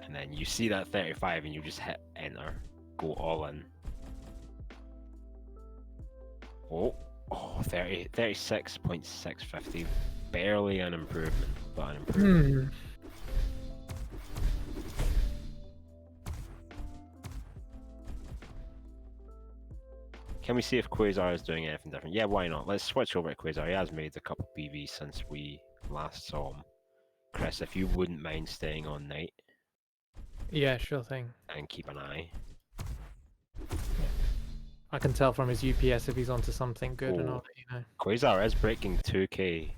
And then you see that 35 and you just hit enter. Go all in. Oh, 36.650. Barely an improvement, but an improvement. Can we see if Quasar is doing anything different? Yeah, why not? Let's switch over to Quasar. He has made a couple PVs since we last saw him. Chris, if you wouldn't mind staying on Knight. Yeah, sure thing. And keep an eye. I can tell from his UPS if he's onto something good or not. Quasar is breaking 2k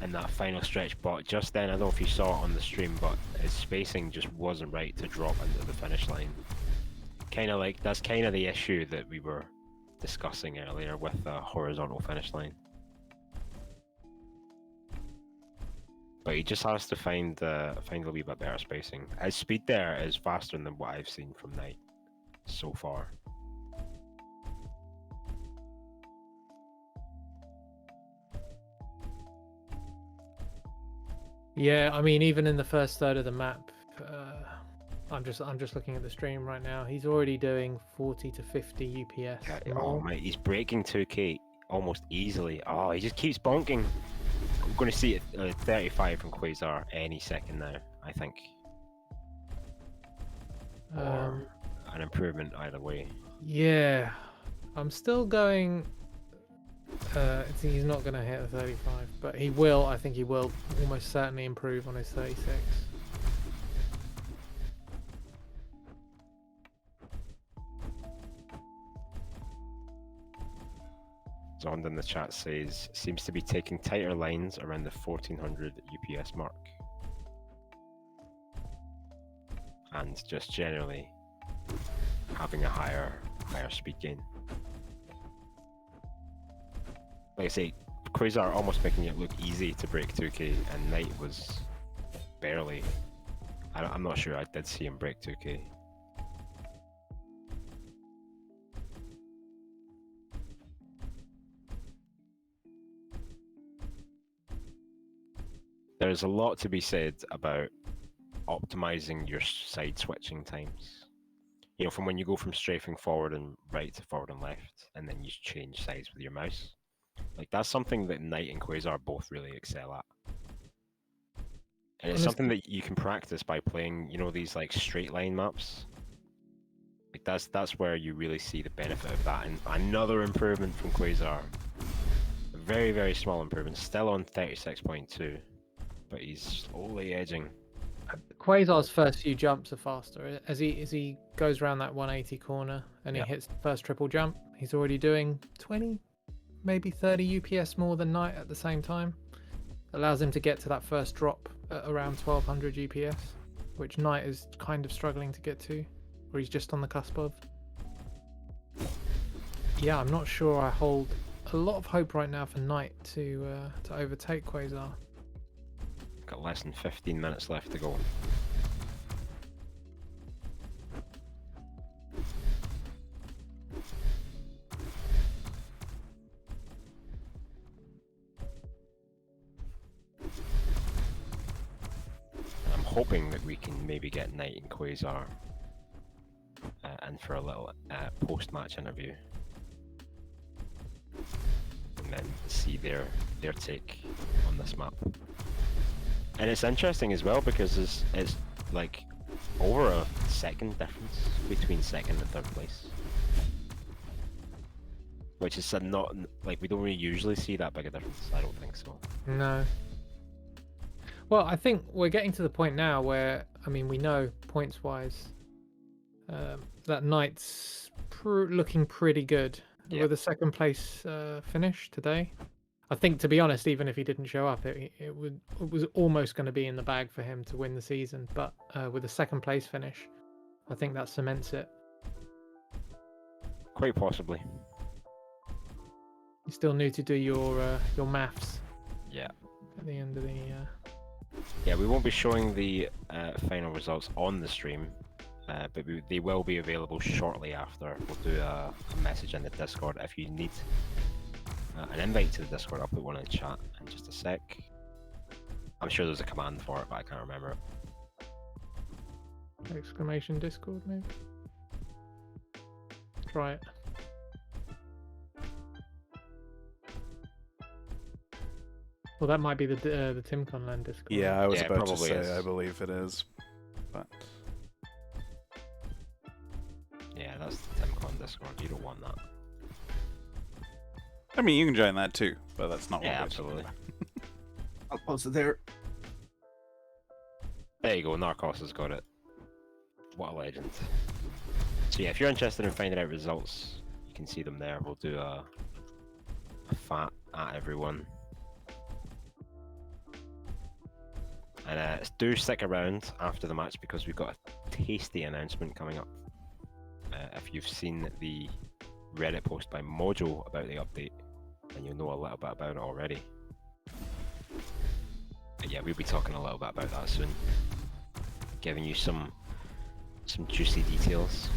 in that final stretch, but just then, I don't know if you saw it on the stream, but his spacing just wasn't right to drop into the finish line. That's kind of the issue that we were discussing earlier with the horizontal finish line. But he just has to find a wee bit better spacing. His speed there is faster than what I've seen from Knight so far. Yeah, I mean, even in the first third of the map, I'm just looking at the stream right now. He's already doing 40 to 50 UPS. Oh mate, he's breaking 2k almost easily. Oh, he just keeps bonking. We're going to see it 35 from Quasar any second now, I think. Or an improvement either way. Yeah, I'm still going. He's not going to hit the 35, but he will. I think he will almost certainly improve on his 36. Zond in the chat says, seems to be taking tighter lines around the 1400 UPS mark. And just generally having a higher higher speed gain. Like I say, Quasar almost making it look easy to break 2k, and Knight was barely. I'm not sure I did see him break 2k. There's a lot to be said about optimizing your side switching times. You know, from when you go from strafing forward and right to forward and left, and then you change sides with your mouse. Like, that's something that Knight and Quasar both really excel at. And it's something that you can practice by playing, you know, these like straight line maps. Like that's where you really see the benefit of that. And another improvement from Quasar. A very, very small improvement, still on 36.2, but he's slowly edging. Quasar's first few jumps are faster. As he goes around that 180 corner and he hits the first triple jump, he's already doing 20, maybe 30 UPS more than Knight at the same time. Allows him to get to that first drop at around 1200 UPS, which Knight is kind of struggling to get to, or he's just on the cusp of. Yeah, I'm not sure I hold a lot of hope right now for Knight to overtake Quasar. Got less than 15 minutes left to go. I'm hoping that we can maybe get Knight and Quasar in for a little post-match interview, and then see their take on this map. And it's interesting as well because it's like over a second difference between second and third place, which is not like we don't really usually see that big a difference. I don't think so. No. Well, I think we're getting to the point now where, I mean, we know points wise that Knight's looking pretty good with a second place finish today. I think, to be honest, even if he didn't show up, it was almost going to be in the bag for him to win the season. But with a second place finish, I think that cements it. Quite possibly. You still need to do your maths. Yeah. At the end of the. Yeah, we won't be showing the final results on the stream, but they will be available shortly after. We'll do a message in the Discord if you need. An invite to the Discord. I'll put one in the chat in just a sec. I'm sure there's a command for it, but I can't remember it. Exclamation Discord, maybe? Try it. Well, that might be the TimCon Land Discord. Yeah, I was about to probably say, is. I believe it is. But Yeah, that's the TimCon Discord. You don't want that. I mean, you can join that too, but that's not what Yeah, we're absolutely. I'll post it there. There you go, Narcos has got it. What a legend. So yeah, if you're interested in finding out results, you can see them there. We'll do a fat at everyone. And do stick around after the match because we've got a tasty announcement coming up. If you've seen the Reddit post by Mojo about the update, then you'll know a little bit about it already. But yeah, we'll be talking a little bit about that soon, giving you some juicy details.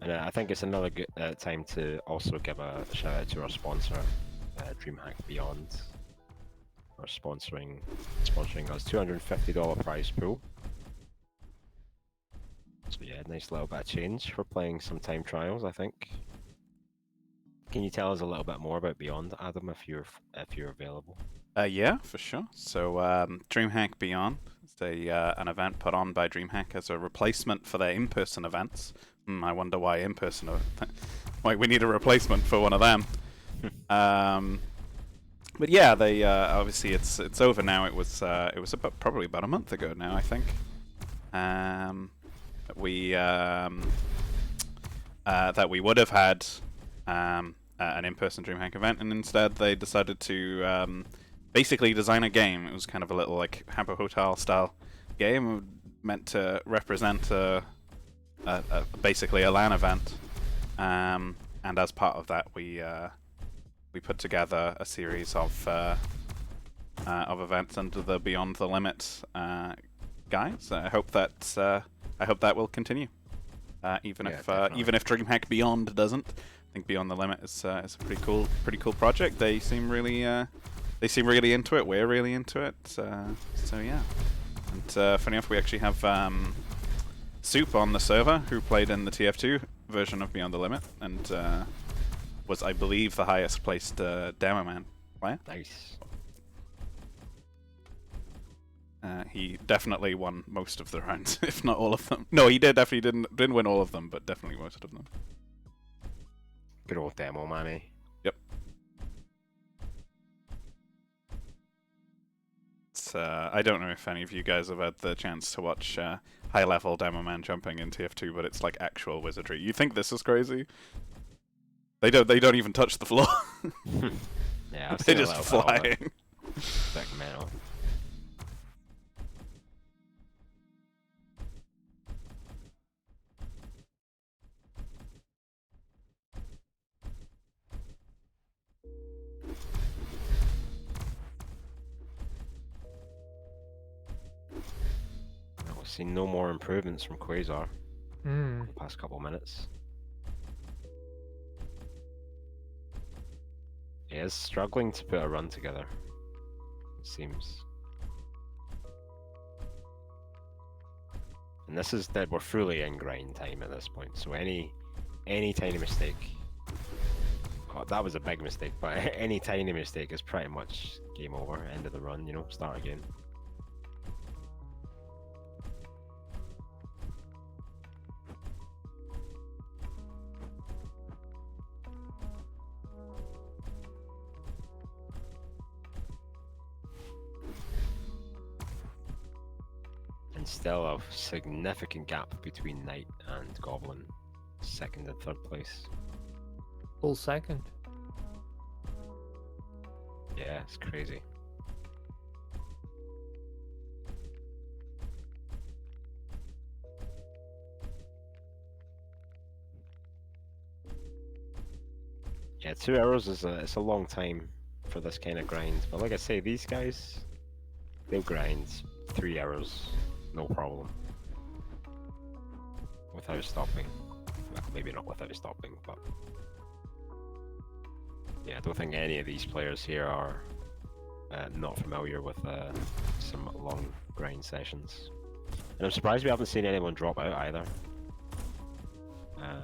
And I think it's another good time to also give a shout out to our sponsor, DreamHack Beyond, for sponsoring us $250 prize pool. So yeah, nice little bit of change for playing some time trials, I think. Can you tell us a little bit more about Beyond, Adam, if you're available? Yeah, for sure. So DreamHack Beyond is an event put on by DreamHack as a replacement for their in-person events. I wonder why in-person. Why we need a replacement for one of them. But yeah, they obviously it's over now. It was probably about a month ago now, I think. That we would have had an in-person DreamHack event, and instead they decided to basically design a game. It was kind of a little like Habbo Hotel style game, meant to represent basically a LAN event. And as part of that, we put together a series of events under the Beyond the Limit guys. I hope that will continue. Even if DreamHack Beyond doesn't, I think Beyond the Limit is a pretty cool project. They seem really into it. We're really into it. So yeah. And funny enough, we actually have Soup on the server who played in the TF2 version of Beyond the Limit and was, I believe, the highest placed demo man player. Nice. He definitely won most of the rounds, if not all of them. No, he definitely didn't win all of them, but definitely most of them. Good old demo man, eh? Yep. I don't know if any of you guys have had the chance to watch high-level demo man jumping in TF2, but it's like actual wizardry. You think this is crazy? They don't even touch the floor. Yeah, I've they're seen a just little bit of flying. it. Like metal. We've seen no more improvements from Quasar in the past couple of minutes. He is struggling to put a run together, it seems. And this is that we're fully in grind time at this point, so any tiny mistake, oh, that was a big mistake, but any tiny mistake is pretty much game over, end of the run, you know, start again. And still a significant gap between Knight and Goblin, second and third place. Full second. Yeah, it's crazy. Yeah, 2 hours is it's a long time for this kind of grind. But like I say, these guys, they'll grind 3 hours, no problem, without stopping. Well, maybe not without stopping, but yeah, I don't think any of these players here are not familiar with some long grind sessions. And I'm surprised we haven't seen anyone drop out either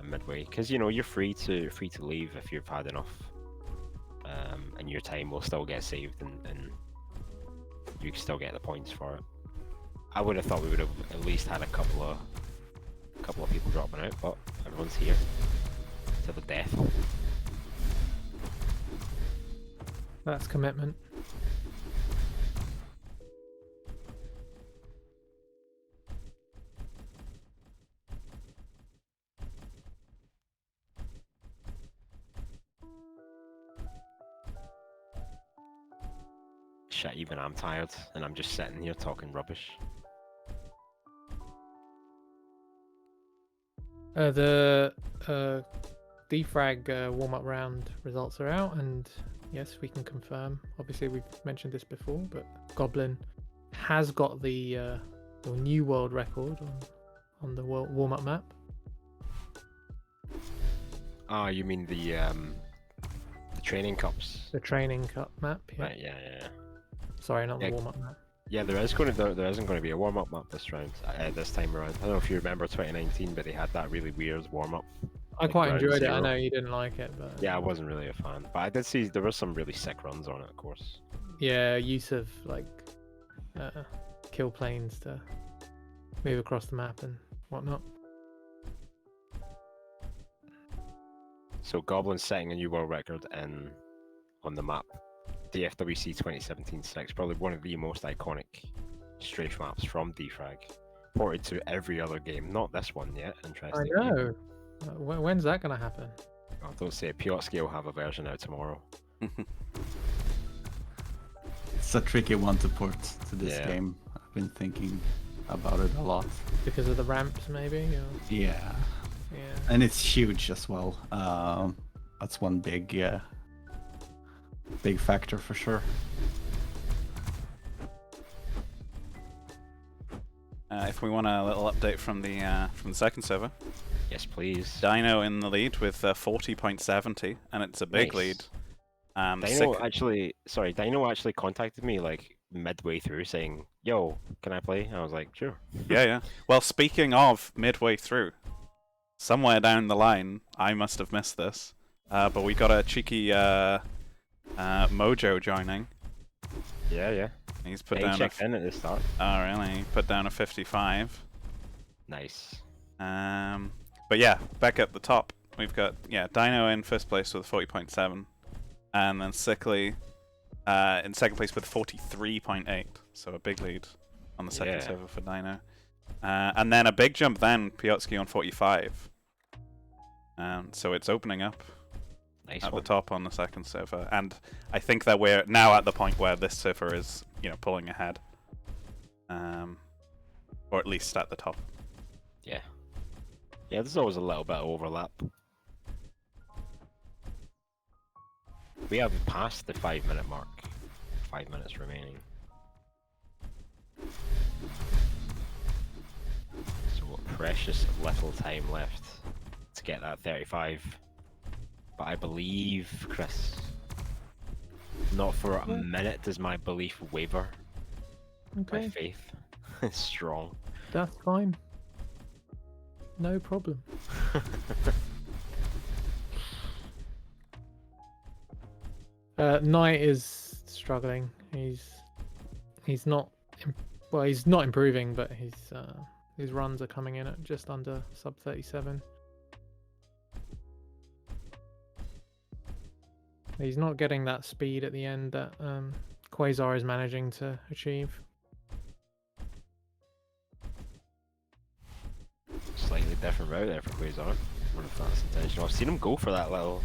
midway, because you know you're free to leave if you've had enough, and your time will still get saved, and you can still get the points for it. I would have thought we would have at least had a couple of people dropping out, but everyone's here to the death. That's commitment. Shit, even I'm tired, and I'm just sitting here talking rubbish. The defrag warm-up round results are out, and yes, we can confirm. Obviously, we've mentioned this before, but Goblin has got the new world record on the warm-up map. Ah, you mean the training cups? The training cup map. Yeah. Right, yeah. Sorry, not the Yeah. warm-up map. Yeah, there isn't going to be a warm-up map this round, this time around. I don't know if you remember 2019, but they had that really weird warm-up. I like quite round enjoyed it. I 0. know you didn't like it, but Yeah, I wasn't really a fan, but I did see there were some really sick runs on it, of course. yeah, use of like kill planes to move across the map and whatnot. So Goblin's setting a new world record on the map the FWC 2017-6, probably one of the most iconic strafe maps from DFrag. Ported to every other game, not this one yet. I Interesting. know. When's that gonna happen? Oh, don't say it. Piotrski will have a version out tomorrow. It's a tricky one to port to this Yeah. game. I've been thinking about it a lot. Because of the ramps, maybe? Or... Yeah. Yeah. And it's huge as well. That's one big factor for sure. If we want a little update from the second server, Yes, please. Dino in the lead with 40.70, and it's a big Nice. lead. Dino actually contacted me like midway through saying, "Yo, can I play?" And I was like, "Sure." Yeah. Well, speaking of midway through, somewhere down the line, I must have missed this, but we got a cheeky Mojo joining. Yeah. He's put He down checked in at the start. Oh, really? He put down a 55. Nice. But yeah, back at the top, we've got Dino in first place with 40.7, and then Sickly in second place with 43.8. So a big lead on the second server for Dino. And then a big jump then, Piotrski on 45. So it's opening up Nice at one. the top on the second server, and I think that we're now at the point where this server is, pulling ahead, or at least at the top. Yeah, there's always a little bit of overlap. We have passed the 5-minute mark. 5 minutes remaining. So precious little time left to get that 35. But I believe, Chris, not for a minute does my belief waver. My Okay, faith is strong. that's fine. No problem. Knight is struggling. He's not he's not improving, but his runs are coming in at just under sub 37. He's not getting that speed at the end that Quasar is managing to achieve. Slightly different route there for Quasar. I wonder if that's intentional. I've seen him go for that little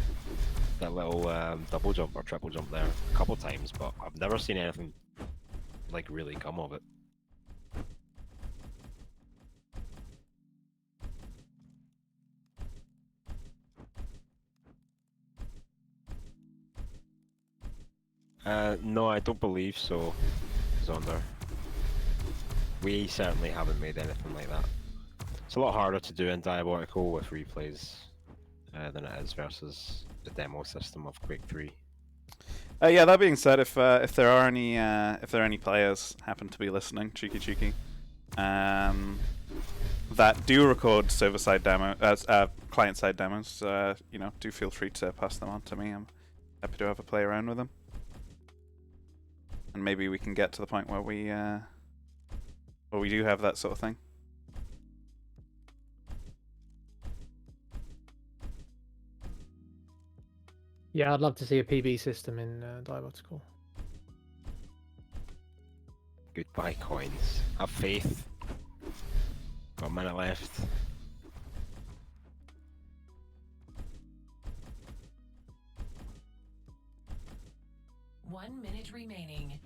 double jump or triple jump there a couple times, but I've never seen anything like really come of it. No, I don't believe so, Zonder. We certainly haven't made anything like that. It's a lot harder to do in Diabotical with replays than it is versus the demo system of Quake 3. Yeah. That being said, if there are any players happen to be listening, cheeky, that do record server-side client-side demos, do feel free to pass them on to me. I'm happy to have a play around with them, and maybe we can get to the point where we do have that sort of thing. Yeah, I'd love to see a PB system in Diabotical. Goodbye coins. Have faith. Got a minute left. One minute remaining.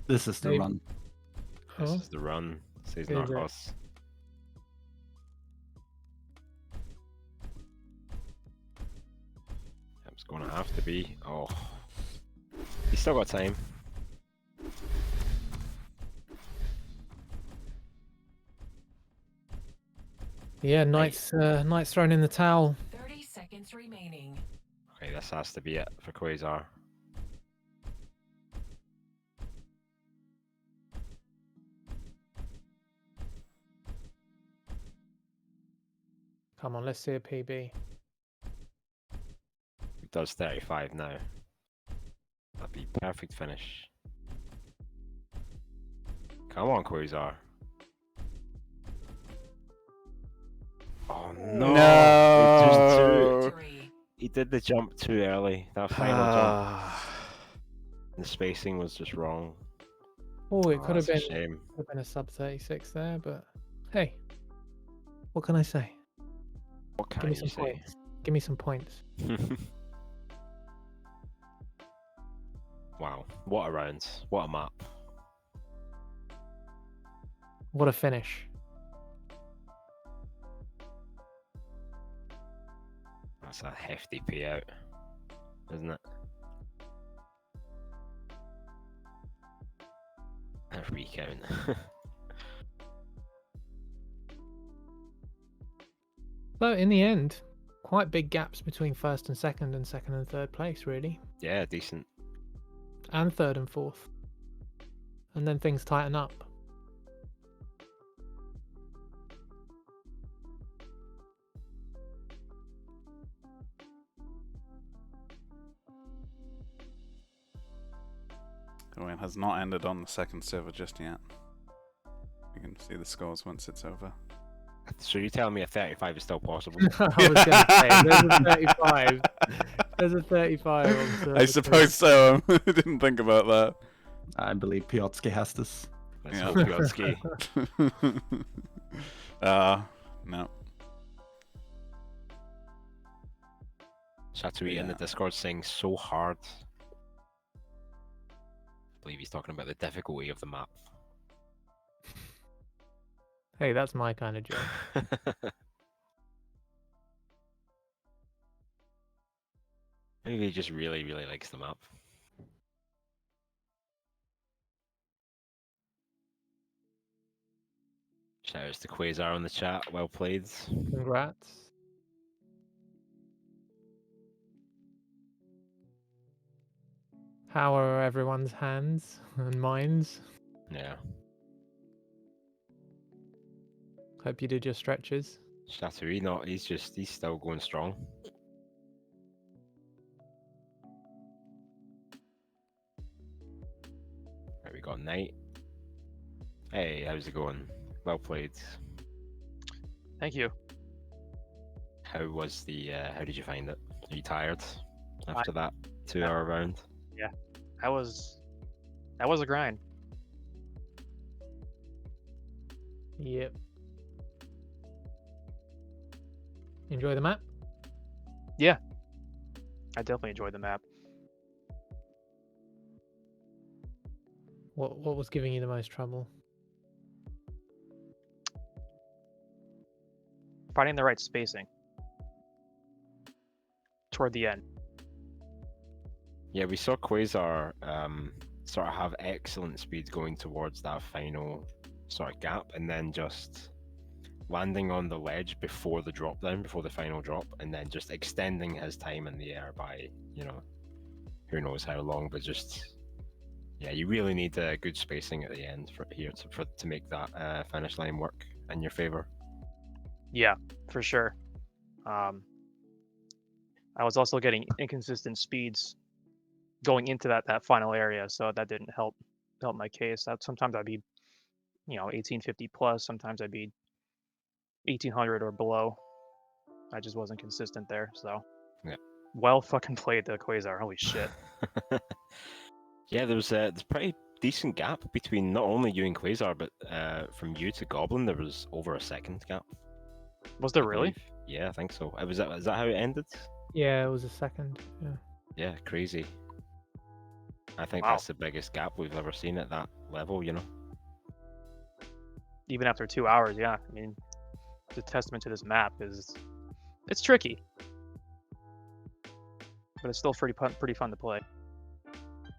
This is the Maybe- run. This Oh. is the run, says Is it? Narcos. It's gonna have to be. Oh. He's still got time. Yeah, Knight's thrown in the towel. 30 seconds remaining. Okay, this has to be it for Quasar. Come on, let's see a PB. He does 35 now. That'd be perfect finish. Come on, Quasar. Oh no! No! It's just too did the jump too early. That final jump, the spacing was just wrong. Oh, it could have That's a been shame. a sub 36 there, but hey, what can I say? What Give can me you some say? points. Give me some points. Wow, what a round. What a map. What a finish. That's a hefty payout, isn't it? A recount. So in the end, quite big gaps between first and second and third place, really, Yeah, decent. and third and fourth, and then things tighten up. Oh, it has not ended on the second server just yet. You can see the scores once it's over. So you're telling me a 35 is still possible? I was going to say, there's a 35. There's a 35 on server I two. suppose so. I didn't think about that. I believe Piotrski has this. Let's Yeah. hope Piotrski. No. Chatui in the Yeah. Discord saying so hard. I believe he's talking about the difficulty of the map. Hey, that's my kind of joke. Maybe he just really, really likes the map. Shout outs to Quasar on the chat. Well played. Congrats. How are everyone's hands and minds? Yeah. Hope you did your stretches. Chatui, not. He's still going strong. Right, we got Knight. Hey, how's it going? Well played. Thank you. How was the? How did you find it? Are you tired after that 2-hour round? That was a grind. Yep. Enjoy the map? I definitely enjoyed the map. What was giving you the most trouble? Finding the right spacing toward the end. Yeah, we saw Quasar sort of have excellent speed going towards that final sort of gap, and then just landing on the ledge before the drop down, before the final drop, and then just extending his time in the air by, who knows how long, but just, yeah, you really need good spacing at the end to make that finish line work in your favor. Yeah, for sure. I was also getting inconsistent speeds going into that final area, so that didn't help my case. Sometimes I'd be, 1850 plus. Sometimes I'd be 1800 or below. I just wasn't consistent there. So, Yeah. Well fucking played, the Quasar. Holy shit. Yeah, there's a pretty decent gap between not only you and Quasar, but from you to Goblin, there was over a second gap. Was there I really? believe. Yeah, I think so. Is that how it ended? Yeah, it was a second. Yeah. Yeah, crazy. I think Wow. that's the biggest gap we've ever seen at that level, Even after 2 hours, yeah. I mean, the testament to this map is it's tricky, but it's still pretty fun to play.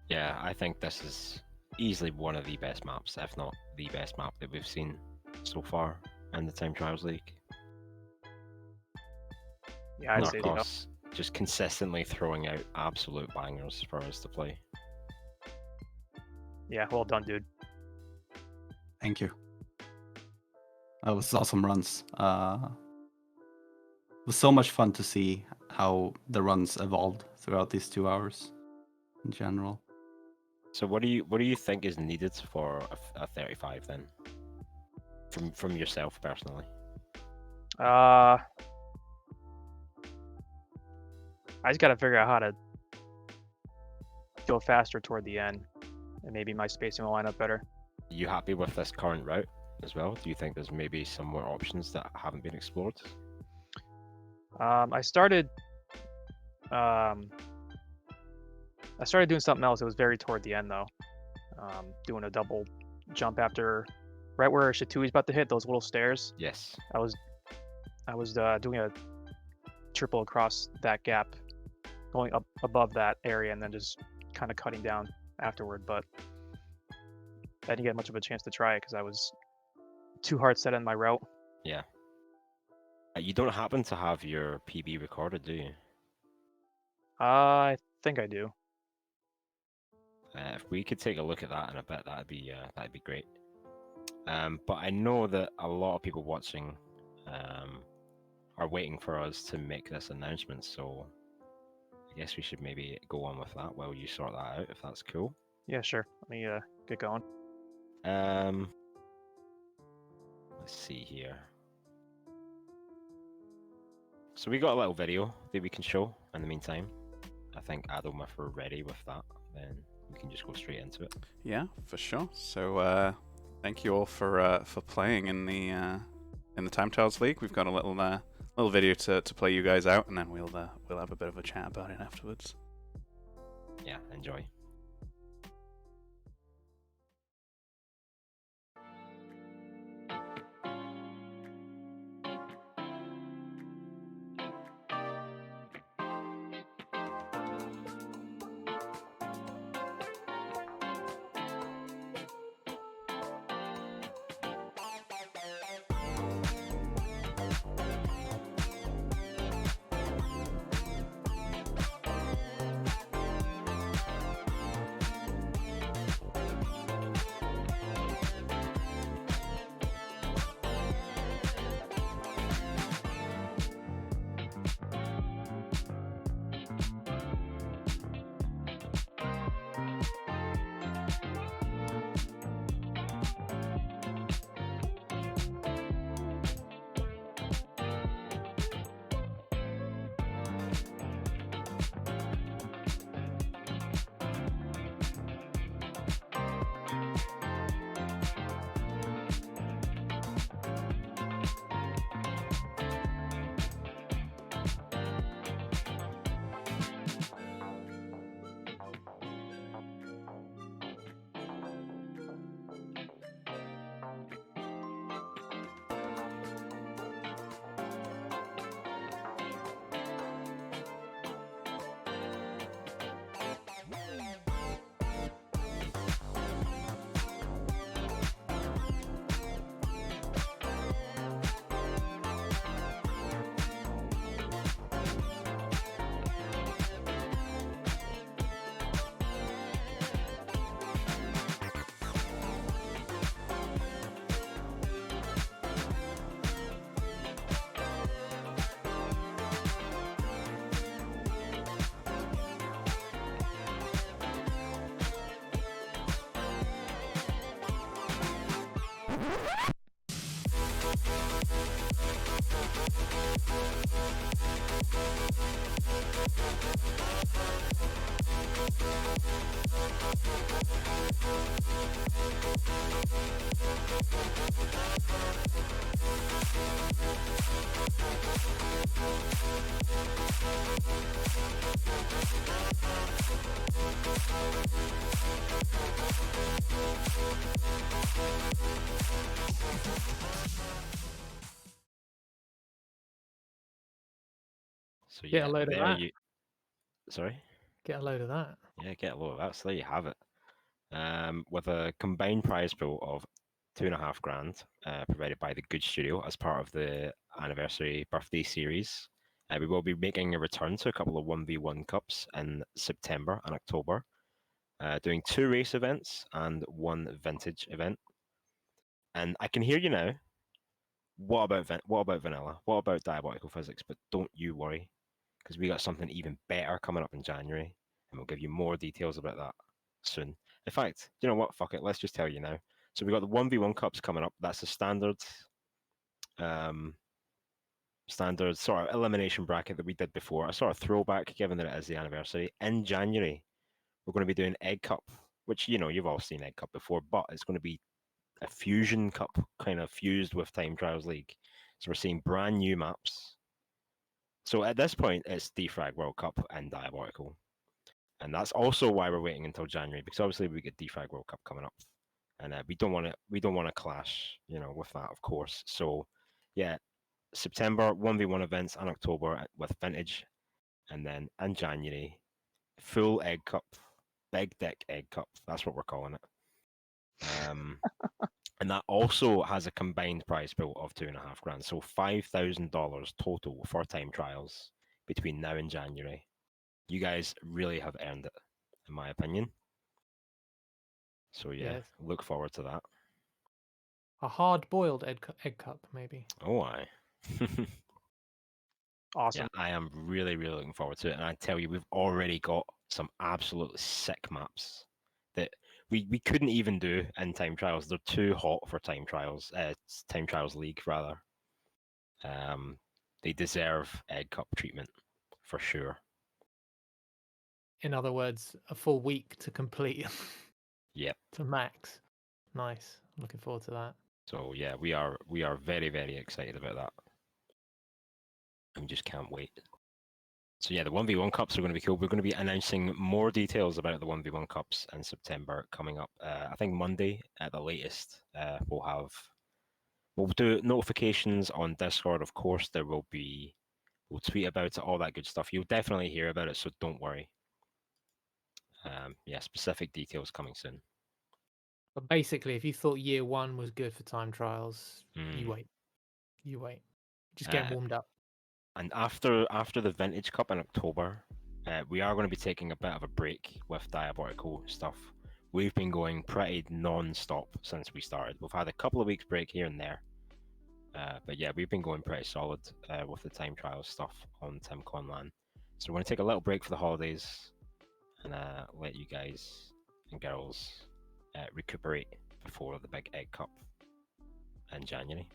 Yeah, I think this is easily one of the best maps, if not the best map that we've seen so far in the Time Trials League. Yeah, I'd say so. Narkos just consistently throwing out absolute bangers for us to play. Yeah, well done, dude. Thank you. That was awesome runs. It was so much fun to see how the runs evolved throughout these 2 hours in general. So what do you think is needed for a 35 then? From yourself personally. I I just gotta figure out how to go faster toward the end, and maybe my spacing will line up better. Are you happy with this current route as well? Do you think there's maybe some more options that haven't been explored? I started doing something else. It was very toward the end though. Doing a double jump after, right where Shatui's about to hit those little stairs. Yes. I was doing a triple across that gap, going up above that area, and then just kind of cutting down afterward. But I didn't get much of a chance to try it because I was too hard set on my route. Yeah. You don't happen to have your PB recorded, do you? I think I do. If we could take a look at that in a bit, that'd be great. But I know that a lot of people watching are waiting for us to make this announcement, so I guess we should maybe go on with that while you sort that out, if that's cool. Yeah, sure. Let me get going. Let's see here. So we got a little video that we can show in the meantime. I think Adam, if we're ready with that, then we can just go straight into it. Yeah, for sure. So thank you all for playing in the Time Trials League. We've got a little video to play you guys out, and then we'll have a bit of a chat about it afterwards. Yeah, enjoy. So Get a load of there that. you. Sorry. Get a load of that. Yeah, get a load of that. So there you have it. With a combined prize pool of £2.5 grand, provided by the Good Studio as part of the anniversary birthday series. We will be making a return to a couple of 1v1 cups in September and October, doing 2 race events and 1 vintage event. And I can hear you now. What about vanilla? What about diabotical physics? But don't you worry, because we got something even better coming up in January, and we'll give you more details about that soon. In fact, you know what? Fuck it. Let's just tell you now. So we got the 1v1 cups coming up. That's the standard standard sort of elimination bracket that we did before. A sort of throwback, given that it is the anniversary. In January, we're going to be doing Egg Cup, which you've all seen Egg Cup before, but it's going to be a fusion cup, kind of fused with Time Trials League. So we're seeing brand new maps. So at this point, it's Defrag World Cup and Diabotical. And that's also why we're waiting until January, because obviously we get Defrag World Cup coming up, and we don't want to clash, with that, of course. So, yeah, September 1v1 events, and October with Vintage, and then in January, full Egg Cup, Big Dick Egg Cup. That's what we're calling it. And that also has a combined prize pool of $2.5 grand, so $5,000 total for time trials between now and January. You guys really have earned it, in my opinion. So yeah, Yes. look forward to that. A hard-boiled egg cup, maybe. Oh, aye. Awesome. Yeah, I am really, really looking forward to it. And I tell you, we've already got some absolutely sick maps that we couldn't even do in time trials. They're too hot for time trials. Time Trials League rather. They deserve Egg Cup treatment for sure. In other words, a full week to complete. Yep. To max. Nice. Looking forward to that. So yeah, we are very, very excited about that. And we just can't wait. So yeah, the 1v1 Cups are going to be cool. We're going to be announcing more details about the 1v1 Cups in September coming up. I think Monday at the latest. We'll do notifications on Discord. Of course, we'll tweet about it, all that good stuff. You'll definitely hear about it, so don't worry. Yeah, specific details coming soon. But basically, if you thought year one was good for time trials, you wait. You wait. Just get warmed up. And after the Vintage Cup in October, we are going to be taking a bit of a break with Diabotical stuff. We've been going pretty non-stop since we started. We've had a couple of weeks break here and there. But yeah, we've been going pretty solid with the time trial stuff on TimCon LAN. So we're going to take a little break for the holidays and let you guys and girls recuperate before the big Egg Cup in January.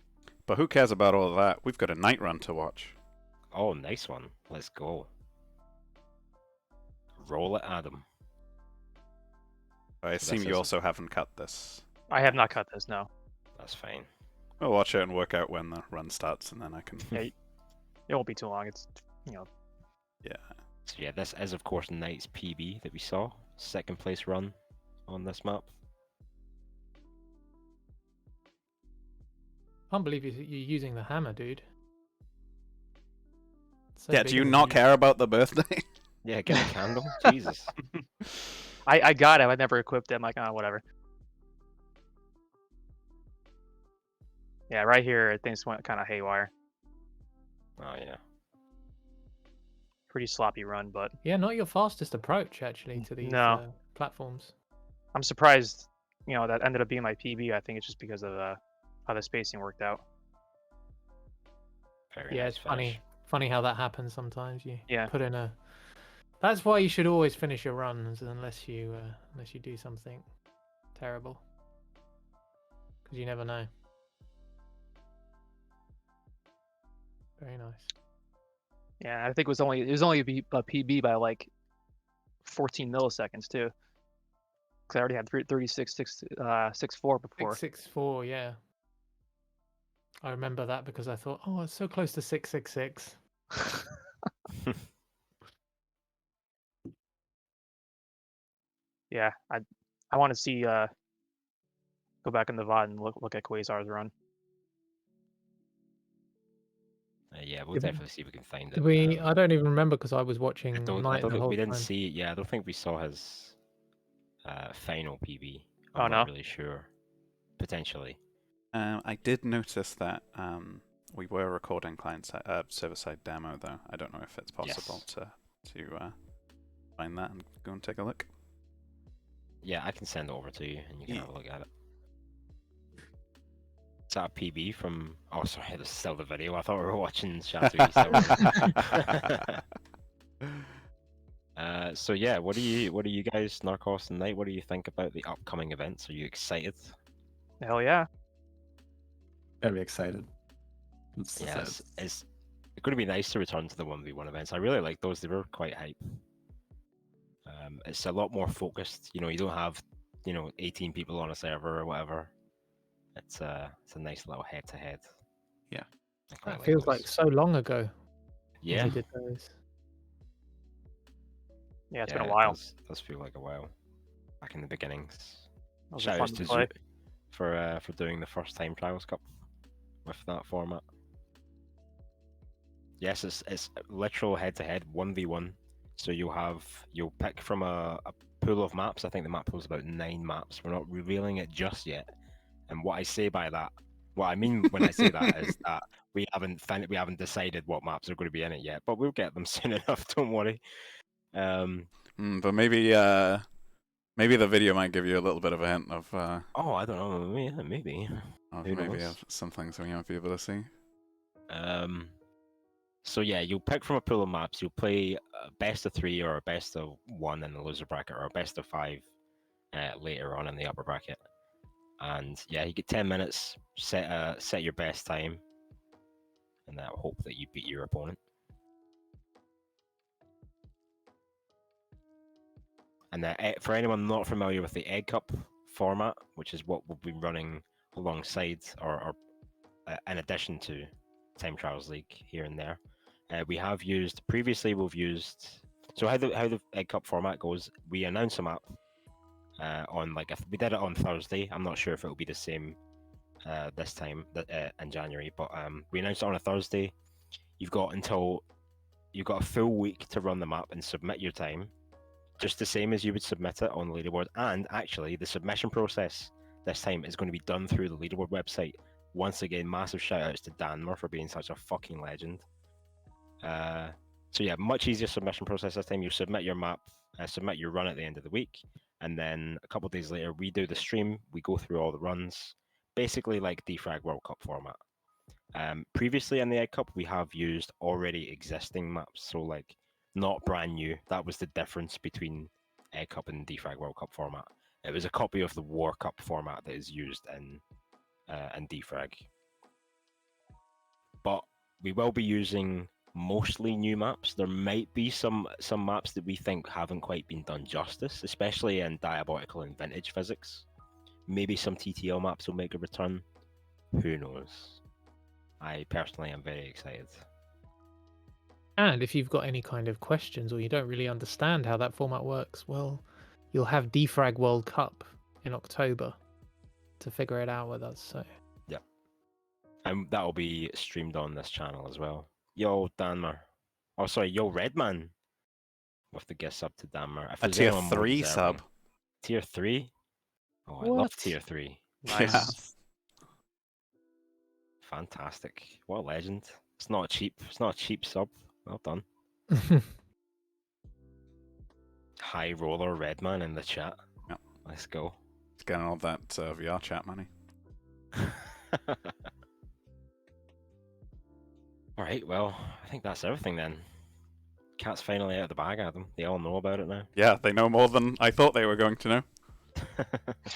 But who cares about all of that? We've got a night run to watch. Oh, nice one. Let's go. Roll it, Adam. I assume you also haven't cut this. I have not cut this, no. That's fine. We'll watch it and work out when the run starts, and then I can... Yeah, it won't be too long. It's, Yeah. So yeah, this is of course Knight's PB that we saw. Second place run on this map. Can't believe you're using the hammer, dude. So Yeah, big do you of a not deal. care about the birthday? Yeah, get a candle. Jesus. I got it. I never equipped it. I'm like, whatever. Yeah, right here, things went kind of haywire. Oh yeah. Pretty sloppy run, but Yeah, not your fastest approach actually to these No. platforms. I'm surprised, that ended up being my PB. I think it's just because of how the spacing worked out. Very Yeah, nice it's finish. funny how that happens sometimes. You Yeah. put in a. That's why you should always finish your runs unless you do something terrible, because you never know. Very nice. Yeah, I think it was only a PB by like 14 milliseconds too. Because I already had 36.64 before. 664, yeah. I remember that because I thought, oh, it's so close to 666. Yeah, I want to see go back in the VOD and look at Quasar's run. Yeah, we'll Did we- definitely see if we can find it. Did we? I don't even remember because I was watching I don't Night the think whole we didn't time. see. Yeah, I don't think we saw his final PB. Oh, I'm not no? really sure. Potentially. I did notice that we were recording server-side demo, though. I don't know if it's possible to find that and go and take a look. Yeah, I can send it over to you and you can Yeah. have a look at it. Is that a PB from? Oh, sorry, this is still the video. I thought we were watching Shattery. So yeah, what do you guys, Narcos and Knight? What do you think about the upcoming events? Are you excited? Hell yeah. Very excited. Yes, it's It's going to be nice to return to the 1v1 events. I really like those. They were quite hype. It's a lot more focused. You know, you don't have 18 people on a server or whatever. It's a nice little head-to-head. Yeah. I quite That feels those. like so long ago. when Yeah. we did those. Yeah, it's Yeah, been a while. It does feel like a while. Back in the beginnings. That was Shout fun out to to play. Zoo for doing the first time Trials Cup with that format. Yes, it's literal head-to-head 1v1. So you'll pick from a pool of maps. I think the map pool is about 9 maps. We're not revealing it just yet. And what I mean when I say that is that we haven't decided what maps are going to be in it yet, but we'll get them soon enough. Don't worry. But maybe the video might give you a little bit of a hint of Oh, I don't know. Yeah, maybe. Who knows? of some things we might be able to see. So yeah, you'll pick from a pool of maps. You'll play a best of 3 or a best of 1 in the loser bracket, or a best of 5 later on in the upper bracket. And yeah, you get 10 minutes. Set your best time, and that hope that you beat your opponent. And for anyone not familiar with the Egg Cup format, which is what we've been running alongside or in addition to Time Trials League here and there, we've used. So how the Egg Cup format goes, we announce a map on we did it on Thursday. I'm not sure if it'll be the same this time in January, but we announced it on a Thursday. You've got a full week to run the map and submit your time, just the same as you would submit it on the leaderboard. And actually, the submission process this time is going to be done through the leaderboard website. Once again, massive shout outs to Danmer for being such a fucking legend. So yeah, much easier submission process this time. You submit your map, submit your run at the end of the week, and then a couple of days later, we do the stream. We go through all the runs, basically like DFrag World Cup format. Previously in the Egg Cup, we have used already existing maps, so not brand new. That was the difference between Egg Cup and DFrag World Cup format. It was a copy of the War Cup format that is used in DFrag. But we will be using mostly new maps. There might be some maps that we think haven't quite been done justice, especially in Diabotical and Vintage Physics. Maybe some TTL maps will make a return. Who knows? I personally am very excited. And if you've got any kind of questions or you don't really understand how that format works, well, you'll have DFrag World Cup in October to figure it out with us. So yeah, and that'll be streamed on this channel as well. Yo, Danmer. Oh, sorry, yo, Redman. With the gift sub to Danmer. A tier 3 sub. Tier 3? Oh, I What? love tier 3. Nice. Yeah. Fantastic. What a legend. It's not a cheap sub. Well done. High roller Redman in the chat. Yep. Let's go. It's getting all that VR chat money. Alright, well, I think that's everything then. Cat's finally out of the bag, Adam. They all know about it now. Yeah, they know more than I thought they were going to know.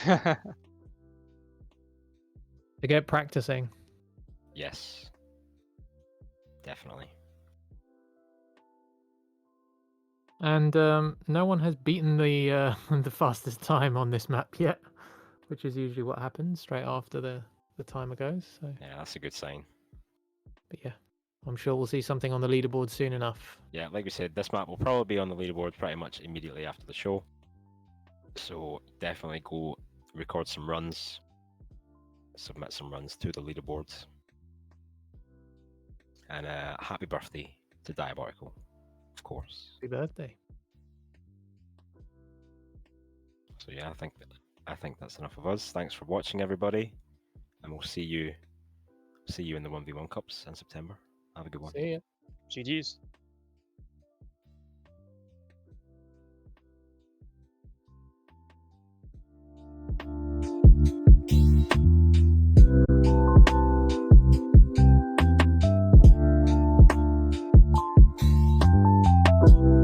to get practicing. Yes. Definitely. And no one has beaten the the fastest time on this map yet, which is usually what happens straight after the timer goes. So Yeah, that's a good sign. but yeah, I'm sure we'll see something on the leaderboard soon enough. Yeah, like we said, this map will probably be on the leaderboard pretty much immediately after the show. So definitely go record some runs, submit some runs to the leaderboards. And happy birthday to Diabotical, of course. Happy birthday. So yeah, I think that's enough of us. Thanks for watching, everybody, and we'll see you in the 1v1 cups in September. Have a good one. See ya. GG's.